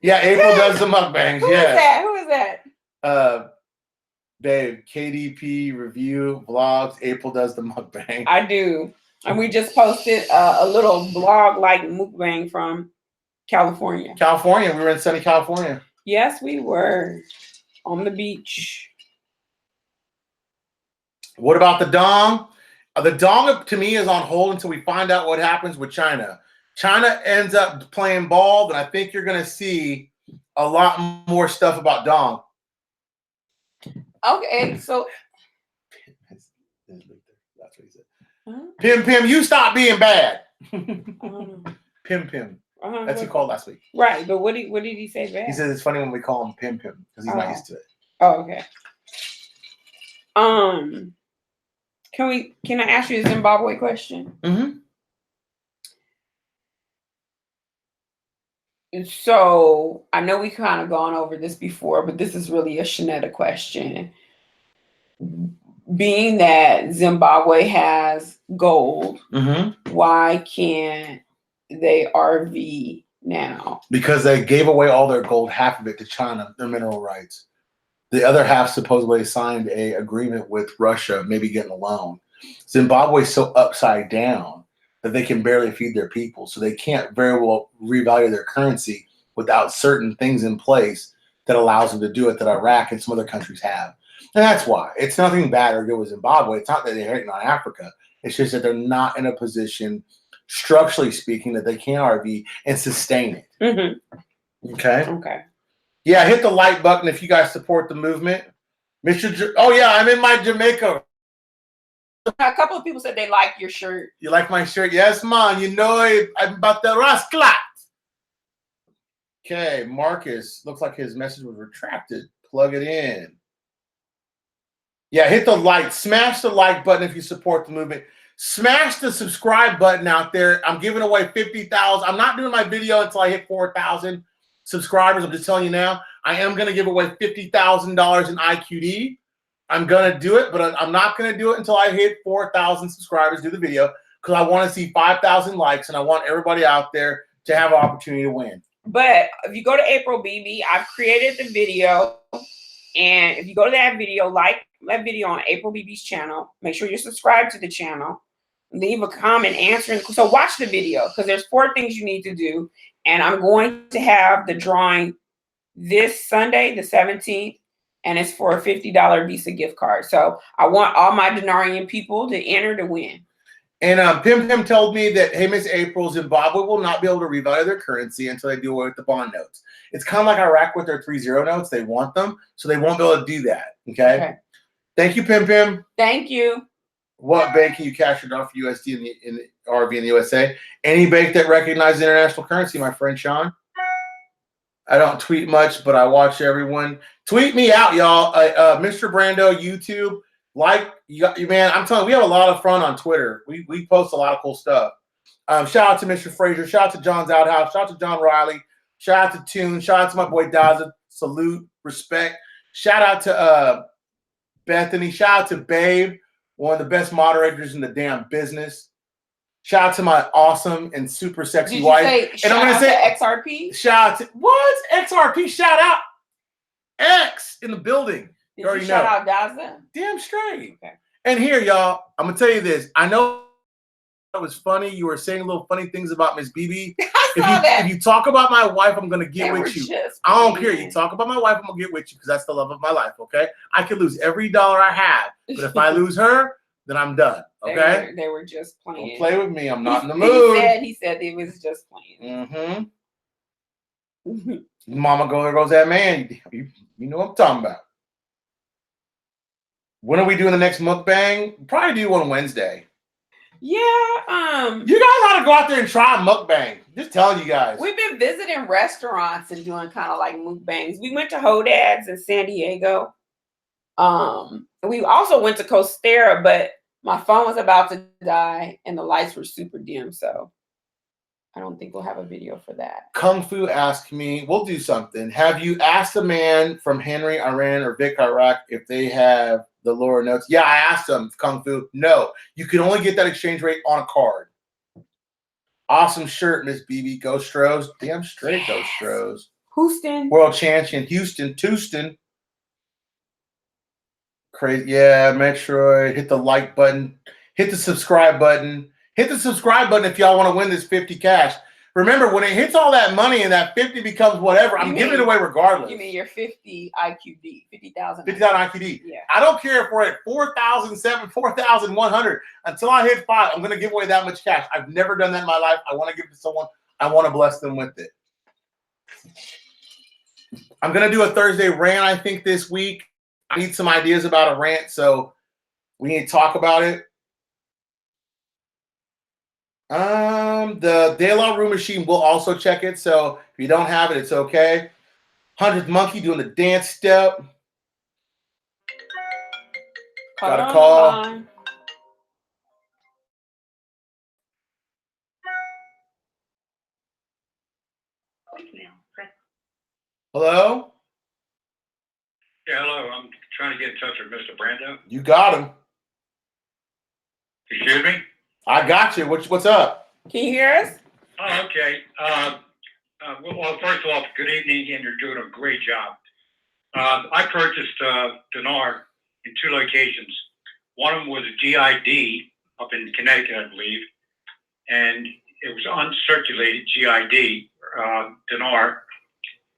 Speaker 1: Yeah, April does the mukbangs. Yeah.
Speaker 2: Who is that?
Speaker 1: Babe, KDP review vlogs. April does the mukbang.
Speaker 2: I do. And we just posted a little blog like mukbang from California.
Speaker 1: We were in sunny California.
Speaker 2: Yes, we were on the beach.
Speaker 1: What about the dong? The dong to me is on hold until we find out what happens with China. China ends up playing ball, then I think you're going to see a lot more stuff about dong.
Speaker 2: Okay, so
Speaker 1: that's what he said. Pim, you stop being bad. Pim. That's what he called last week.
Speaker 2: Right, but what did he say bad?
Speaker 1: He says it's funny when we call him Pim because he's not used to it.
Speaker 2: Oh, okay. Can I ask you a Zimbabwe question?
Speaker 1: Mm-hmm.
Speaker 2: So I know we kind of gone over this before, but this is really a Shanetta question. Being that Zimbabwe has gold, why can't they RV now? Because
Speaker 1: they gave away all their gold, half of it to China, their mineral rights. The other half supposedly signed an agreement with Russia, maybe getting a loan. Zimbabwe's so upside down that they can barely feed their people. So they can't very well revalue their currency without certain things in place that allows them to do it that Iraq and some other countries have. And that's why. It's nothing bad or good with Zimbabwe. It's not that they're hating on Africa. It's just that they're not in a position, structurally speaking, that they can RV and sustain it.
Speaker 2: Mm-hmm.
Speaker 1: Okay.
Speaker 2: Okay.
Speaker 1: Yeah, hit the like button if you guys support the movement. Oh yeah, I'm in my Jamaica.
Speaker 2: A couple of people said they like your shirt.
Speaker 1: You like my shirt? Yes, man. You know I'm about the rascal. Okay, Marcus. Looks like his message was retracted. Plug it in. Yeah, hit the like. Smash the like button if you support the movement. Smash the subscribe button out there. I'm giving away 50,000. I'm not doing my video until I hit 4,000 subscribers. I'm just telling you now. I am going to give away $50,000 in IQD. I'm going to do it, but I'm not going to do it until I hit 4,000 subscribers, do the video, because I want to see 5,000 likes, and I want everybody out there to have an opportunity to win.
Speaker 2: But if you go to April BB, I've created the video. And if you go to that video, like that video on April BB's channel, make sure you're subscribed to the channel. Leave a comment answering. So watch the video because there's 4 things you need to do. And I'm going to have the drawing this Sunday, the 17th. And it's for a $50 Visa gift card. So I want all my Dinarian people to enter to win.
Speaker 1: And Pim told me that, hey, Miss April, Zimbabwe will not be able to revalue their currency until they do away with the bond notes. It's kind of like Iraq with their 3-0 notes. They want them, so they won't be able to do that. Okay. Thank you, Pim.
Speaker 2: Thank you.
Speaker 1: What bank can you cash it off for USD in the RV in the USA? Any bank that recognizes international currency, my friend Sean. I don't tweet much, but I watch everyone. Tweet me out, y'all. Mr. Brando, YouTube. Man, I'm telling you, we have a lot of fun on Twitter. We post a lot of cool stuff. Shout out to Mr. Frazier. Shout out to John's Outhouse. Shout out to John Riley. Shout out to Tune. Shout out to my boy Daza. Salute, respect. Shout out to Bethany. Shout out to Babe, one of the best moderators in the damn business. Shout out to my awesome and super sexy wife.
Speaker 2: And I'm going to say XRP.
Speaker 1: Shout out to what? XRP. Shout out X in the building.
Speaker 2: Did you shout out Daza?
Speaker 1: Damn straight.
Speaker 2: Okay.
Speaker 1: And here, y'all, I'm gonna tell you this. I know it was funny. You were saying little funny things about Miss BB. If you talk about my wife, I'm gonna get with you. I don't care. You talk about my wife, I'm gonna get with you because that's the love of my life. Okay. I could lose every dollar I have, but if I lose her, then I'm done. Okay.
Speaker 2: They were just playing.
Speaker 1: Don't play with me. I'm not in the mood.
Speaker 2: He said it was just playing.
Speaker 1: Mm-hmm. Mama, there goes that man. You know what I'm talking about. When are we doing the next mukbang? Probably do one Wednesday.
Speaker 2: Yeah.
Speaker 1: You guys ought to go out there and try mukbang. Just telling you guys.
Speaker 2: We've been visiting restaurants and doing kind of like mukbangs. We went to Hodad's in San Diego. We also went to Costera, but my phone was about to die and the lights were super dim, so I don't think we'll have a video for that.
Speaker 1: Kung Fu asked me, we'll do something. Have you asked a man from Henry, Iran, or Vic, Iraq if they have the lower notes? Yeah, I asked them, Kung Fu. No, you can only get that exchange rate on a card. Awesome shirt, Miss BB. Go Stros. Damn straight, go Stros.
Speaker 2: Houston.
Speaker 1: World champion, Houston. Crazy. Yeah, Metroid. Hit the like button. Hit the subscribe button. Hit the subscribe button if y'all want to win this 50 cash. Remember, when it hits all that money and that 50 becomes whatever, I'm giving it away regardless.
Speaker 2: You mean your 50 IQD, 50,000?
Speaker 1: 50,000 IQD.
Speaker 2: Yeah.
Speaker 1: I don't care if we're at 4,007, 4,100. Until I hit 5, I'm going to give away that much cash. I've never done that in my life. I want to give it to someone. I want to bless them with it. I'm going to do a Thursday rant, I think, this week. I need some ideas about a rant, so we need to talk about it. The De La Rue machine will also check it, so if you don't have it, it's okay. 100th Monkey doing the dance step. Got a call. Hello?
Speaker 4: Yeah, hello. I'm trying to get in touch with Mr. Brando.
Speaker 1: You got him.
Speaker 4: You hear me?
Speaker 1: I got you. What's up?
Speaker 2: Can you hear us?
Speaker 4: Oh, okay. Well, first of all, good evening, and you're doing a great job. I purchased Dinar in 2 locations. One of them was a GID up in Connecticut, I believe, and it was uncirculated GID Dinar,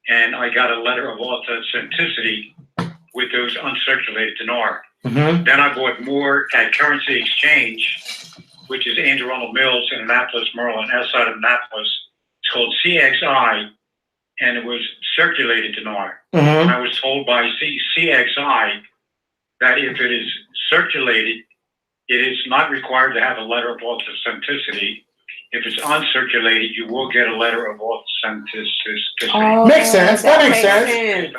Speaker 4: and I got a letter of authenticity with those uncirculated dinar.
Speaker 1: Mm-hmm.
Speaker 4: Then I bought more at currency exchange, which is Anne Arundel Mills in Annapolis, Maryland, outside of Annapolis. It's called CXI, and it was circulated dinar.
Speaker 1: Mm-hmm.
Speaker 4: I was told by CXI that if it is circulated, it is not required to have a letter of authenticity. If it's uncirculated, you will get a letter of authenticity.
Speaker 2: Oh,
Speaker 1: Makes sense. That makes sense.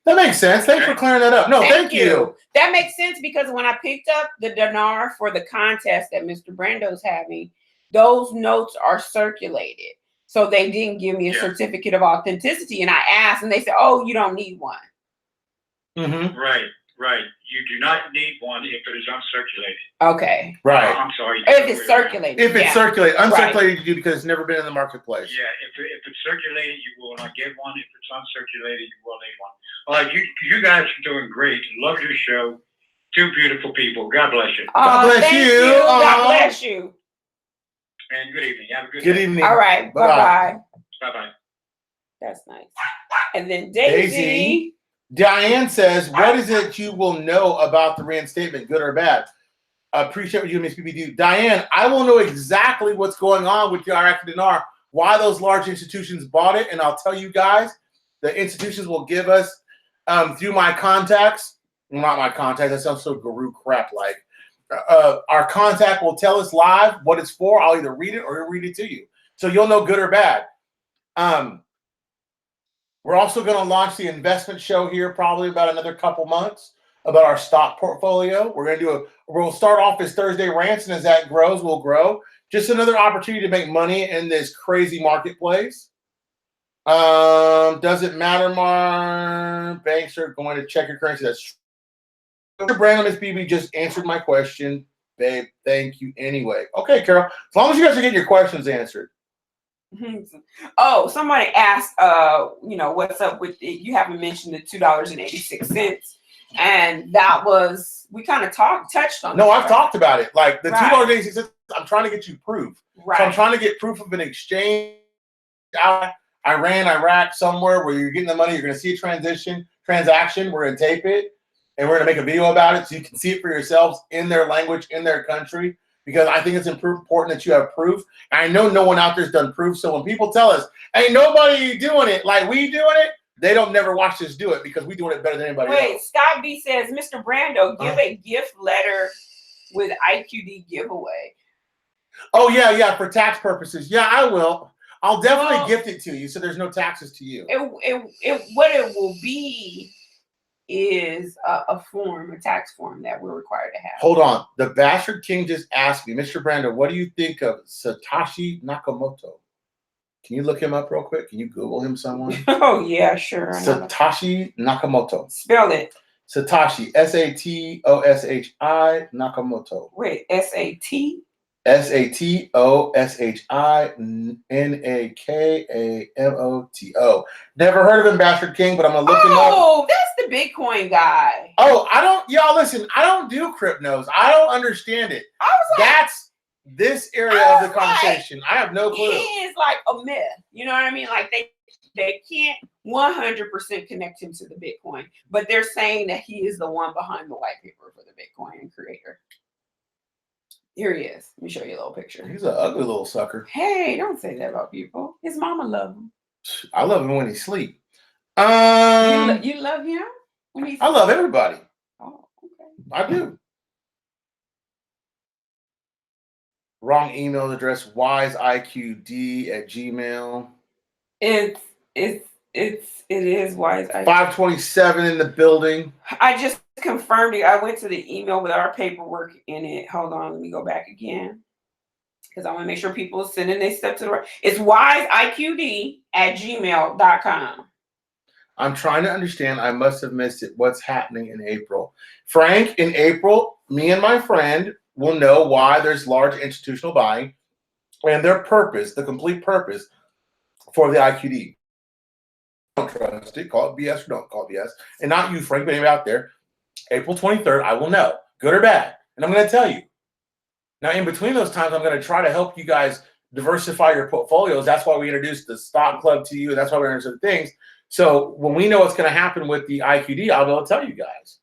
Speaker 1: That makes sense. Thanks for clearing that up. No, thank you.
Speaker 2: That makes sense because when I picked up the dinar for the contest that Mr. Brando's having, those notes are circulated. So they didn't give me a certificate of authenticity. And I asked, and they said, oh, you don't need one.
Speaker 1: Mm-hmm.
Speaker 4: Right. You do not need one if it is uncirculated.
Speaker 2: Okay.
Speaker 1: Right.
Speaker 4: I'm sorry.
Speaker 2: If it's circulated.
Speaker 1: If it's circulated. Uncirculated, you do because it's never been in the marketplace.
Speaker 4: Yeah. If it's circulated, you will not get one. If it's uncirculated, you will need one. All right. You guys are doing great. Love your show. Two beautiful people. God bless you.
Speaker 1: God bless you.
Speaker 2: God bless you.
Speaker 4: And good evening. Have a good
Speaker 1: Good evening.
Speaker 2: All right. Bye-bye.
Speaker 4: Bye-bye.
Speaker 2: That's nice. And then Daisy.
Speaker 1: Diane says, what is it you will know about the reinstatement, good or bad? I appreciate what you and Miss BB do. Diane, I will know exactly what's going on with the Iraqi Dinar, why those large institutions bought it, and I'll tell you guys, the institutions will give us, through my contacts, not my contacts, that sounds so guru crap like, our contact will tell us live what it's for. I'll either read it or he'll read it to you. So you'll know good or bad. We're also going to launch the investment show here probably about another couple months about our stock portfolio. We're going to we'll start off as Thursday rants, and as that grows, we'll grow. Just another opportunity to make money in this crazy marketplace. Does it matter, Mar? Banks are going to check your currency. That's true. Brando, Miss BB just answered my question. Babe, thank you anyway. Okay, Carol. As long as you guys are getting your questions answered.
Speaker 2: Oh, somebody asked, what's up with it? You haven't mentioned the $2.86, and that was we kind of touched on.
Speaker 1: No, I've talked about it. Like the $2.86. I'm trying to get you proof.
Speaker 2: Right.
Speaker 1: So I'm trying to get proof of an exchange out Iran, Iraq, somewhere where you're getting the money. You're going to see a transaction. We're going to tape it, and we're going to make a video about it so you can see it for yourselves in their language, in their country. Because I think it's important that you have proof. And I know no one out there's done proof. So when people tell us, ain't nobody doing it like we doing it, they don't never watch us do it because we doing it better than anybody else.
Speaker 2: Wait, Scott B says, Mr. Brando, give a gift letter with IQD giveaway.
Speaker 1: Oh, yeah, for tax purposes. Yeah, I will. I'll definitely gift it to you so there's no taxes to you.
Speaker 2: What it will be is a tax form that we're required to have.
Speaker 1: Hold on. The Bastard King just asked me, Mr. Brando, what do you think of Satoshi Nakamoto? Can you look him up real quick? Can you Google him someone?
Speaker 2: Oh, yeah, sure.
Speaker 1: Satoshi Nakamoto.
Speaker 2: Spell it.
Speaker 1: Satoshi, Satoshi Nakamoto.
Speaker 2: Wait, S-A-T?
Speaker 1: Satoshi Nakamoto. Never heard of him, Bastard King, but I'm gonna look him up.
Speaker 2: Oh, that's the Bitcoin guy.
Speaker 1: Oh, y'all listen, I don't do cryptos. I don't understand it.
Speaker 2: I was like,
Speaker 1: that's this area of the conversation. I have no clue.
Speaker 2: He is like a myth. You know what I mean? Like they can't 100% connect him to the Bitcoin, but they're saying that he is the one behind the white paper for the Bitcoin creator. Here he is. Let me show you a little picture.
Speaker 1: He's an ugly little sucker.
Speaker 2: Hey, don't say that about people. His mama love him.
Speaker 1: I love him when he sleep.
Speaker 2: You love him when he sleep?
Speaker 1: I love everybody.
Speaker 2: Oh, okay.
Speaker 1: I do. Wrong email address, wiseiqd@gmail.
Speaker 2: It is wise.
Speaker 1: 527 in the building.
Speaker 2: I just confirmed it. I went to the email with our paperwork in it. Hold on, let me go back again because I want to make sure people are sending their stuff to the right. It's wiseiqd@gmail.com.
Speaker 1: I'm trying to understand. I must have missed it. What's happening in April? Frank, in April, me and my friend will know why there's large institutional buying and their purpose, the complete purpose for the IQD. Don't trust it. Call it BS or don't call it BS. And not you, Frank, but anybody out there. April 23rd, I will know, good or bad. And I'm going to tell you. Now, in between those times, I'm going to try to help you guys diversify your portfolios. That's why we introduced the stock club to you. That's why we introduced the things. So when we know what's going to happen with the IQD, I'll be able to tell you guys.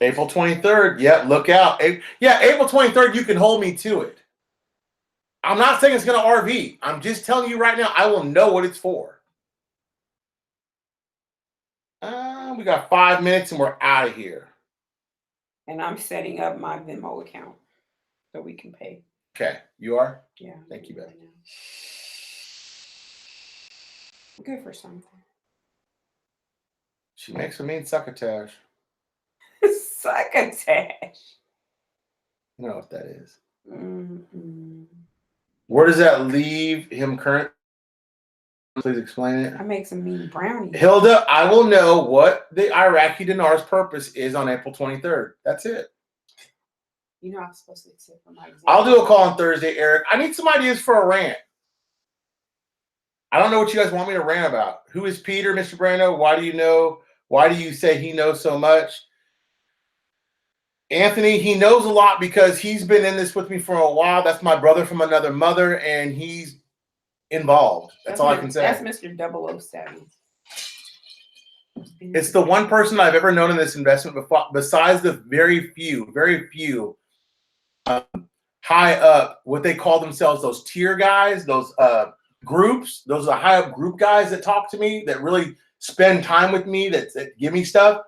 Speaker 1: April 23rd. Yeah, look out. Yeah, April 23rd, you can hold me to it. I'm not saying it's going to RV. I'm just telling you right now, I will know what it's for. We got 5 minutes and we're out of here.
Speaker 2: And I'm setting up my Venmo account so we can pay.
Speaker 1: Okay, you are?
Speaker 2: Yeah.
Speaker 1: Thank you, babe.
Speaker 2: Good for something.
Speaker 1: She makes a mean succotash.
Speaker 2: Succotash.
Speaker 1: You know what that is.
Speaker 2: Mm-hmm.
Speaker 1: Where does that leave him currently? Please explain it.
Speaker 2: I make some mean brownies.
Speaker 1: Hilda, I will know what the Iraqi dinar's purpose is on April 23rd. That's it.
Speaker 2: You know I'm supposed to accept for my exam.
Speaker 1: I'll do a call on Thursday, Eric. I need some ideas for a rant. I don't know what you guys want me to rant about. Who is Peter, Mr. Brando? Why do you know? Why do you say he knows so much? Anthony, he knows a lot because he's been in this with me for a while. That's my brother from another mother, and he's involved. That's all I can say.
Speaker 2: That's Mr. 007.
Speaker 1: It's the one person I've ever known in this investment besides the very few high up, what they call themselves, those tier guys, those groups, those are high up group guys that talk to me, that really spend time with me, that give me stuff.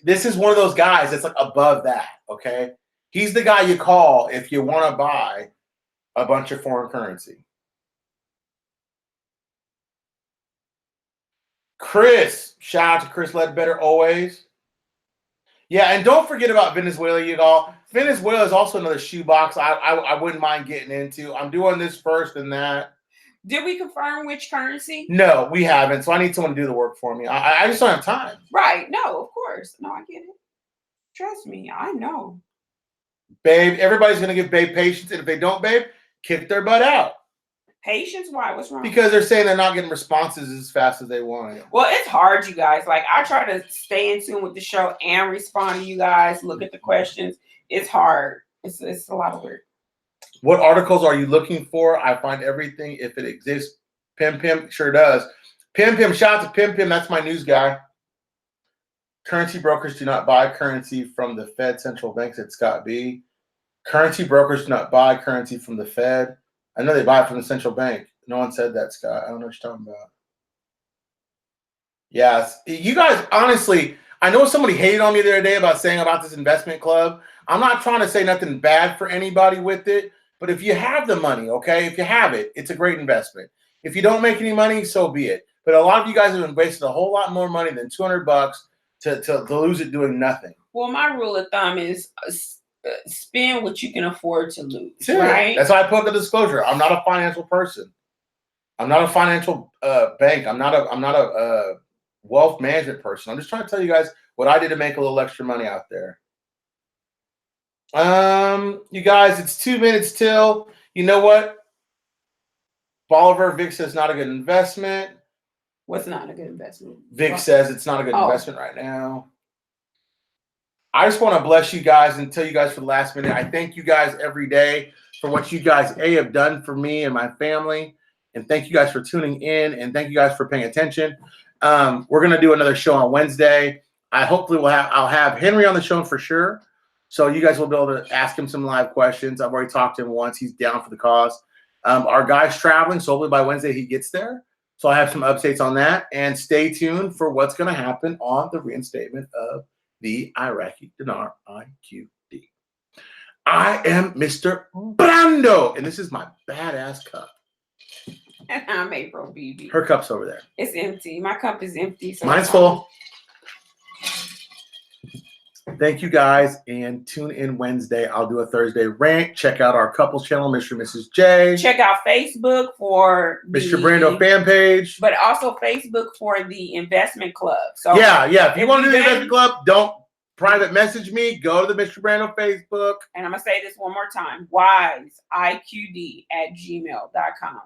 Speaker 1: This is one of those guys that's like above that, okay? He's the guy you call if you want to buy a bunch of foreign currency. Chris, shout out to Chris Ledbetter always. Yeah, and don't forget about Venezuela, you all. Venezuela is also another shoebox I wouldn't mind getting into. I'm doing this first and that.
Speaker 2: Did we confirm which currency?
Speaker 1: No, we haven't. So I need someone to do the work for me. I just don't have time.
Speaker 2: Right. No, of course. No, I get it. Trust me, I know.
Speaker 1: Babe, everybody's going to give Babe patience. And if they don't, Babe, kick their butt out.
Speaker 2: Patience? Why? What's wrong?
Speaker 1: Because they're saying they're not getting responses as fast as they want.
Speaker 2: Well, it's hard, you guys. Like, I try to stay in tune with the show and respond to you guys, look at the questions. It's hard. It's a lot of work.
Speaker 1: What articles are you looking for? I find everything if it exists. Pim sure does. Pim, shout out to Pim. That's my news guy. Currency brokers do not buy currency from the Fed central bank, said Scott B. Currency brokers do not buy currency from the Fed. I know they buy it from the central bank. No one said that, Scott. I don't know what you're talking about. Yes. You guys, honestly, I know somebody hated on me the other day about saying about this investment club. I'm not trying to say nothing bad for anybody with it, but if you have the money, okay, if you have it, it's a great investment. If you don't make any money, so be it. But a lot of you guys have wasted a whole lot more money than $200 to lose it doing nothing.
Speaker 2: Well, my rule of thumb is spend what you can afford to lose,
Speaker 1: Sure.
Speaker 2: right?
Speaker 1: That's why I put the disclosure. I'm not a financial person. I'm not a financial bank. I'm not a wealth management person. I'm just trying to tell you guys what I did to make a little extra money out there. You guys, it's 2 minutes till. You know what? Bolivar Vic says not a good investment.
Speaker 2: What's not a good investment?
Speaker 1: Vic says it's not a good investment right now. I just want to bless you guys and tell you guys for the last minute. I thank you guys every day for what you guys have done for me and my family. And thank you guys for tuning in. And thank you guys for paying attention. We're going to do another show on Wednesday. I'll have Henry on the show for sure. So you guys will be able to ask him some live questions. I've already talked to him once. He's down for the cause. Our guy's traveling, so hopefully by Wednesday he gets there. So I have some updates on that. And stay tuned for what's going to happen on the reinstatement of the Iraqi Dinar IQD. I am Mr. Brando, and this is my badass cup.
Speaker 2: And I'm April BB.
Speaker 1: Her cup's over there.
Speaker 2: It's empty. My cup is empty. So
Speaker 1: mine's full. Thank you guys, and tune in Wednesday. I'll do a Thursday rant. Check out our couples channel, Mr. and Mrs. J.
Speaker 2: Check out Facebook for
Speaker 1: Mr. Brando fan page,
Speaker 2: but also Facebook for the investment club. So
Speaker 1: yeah. If you want to do the investment club, don't private message me. Go to the Mr. Brando Facebook.
Speaker 2: And I'm gonna say this one more time: wiseiqd@gmail.com.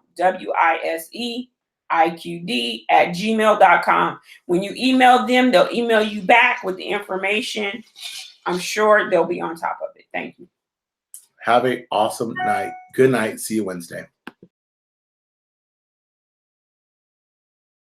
Speaker 2: WISEIQD@gmail.com. When you email them, they'll email you back with the information. I'm sure they'll be on top of it. Thank you.
Speaker 1: Have an awesome night. Good night. See you Wednesday.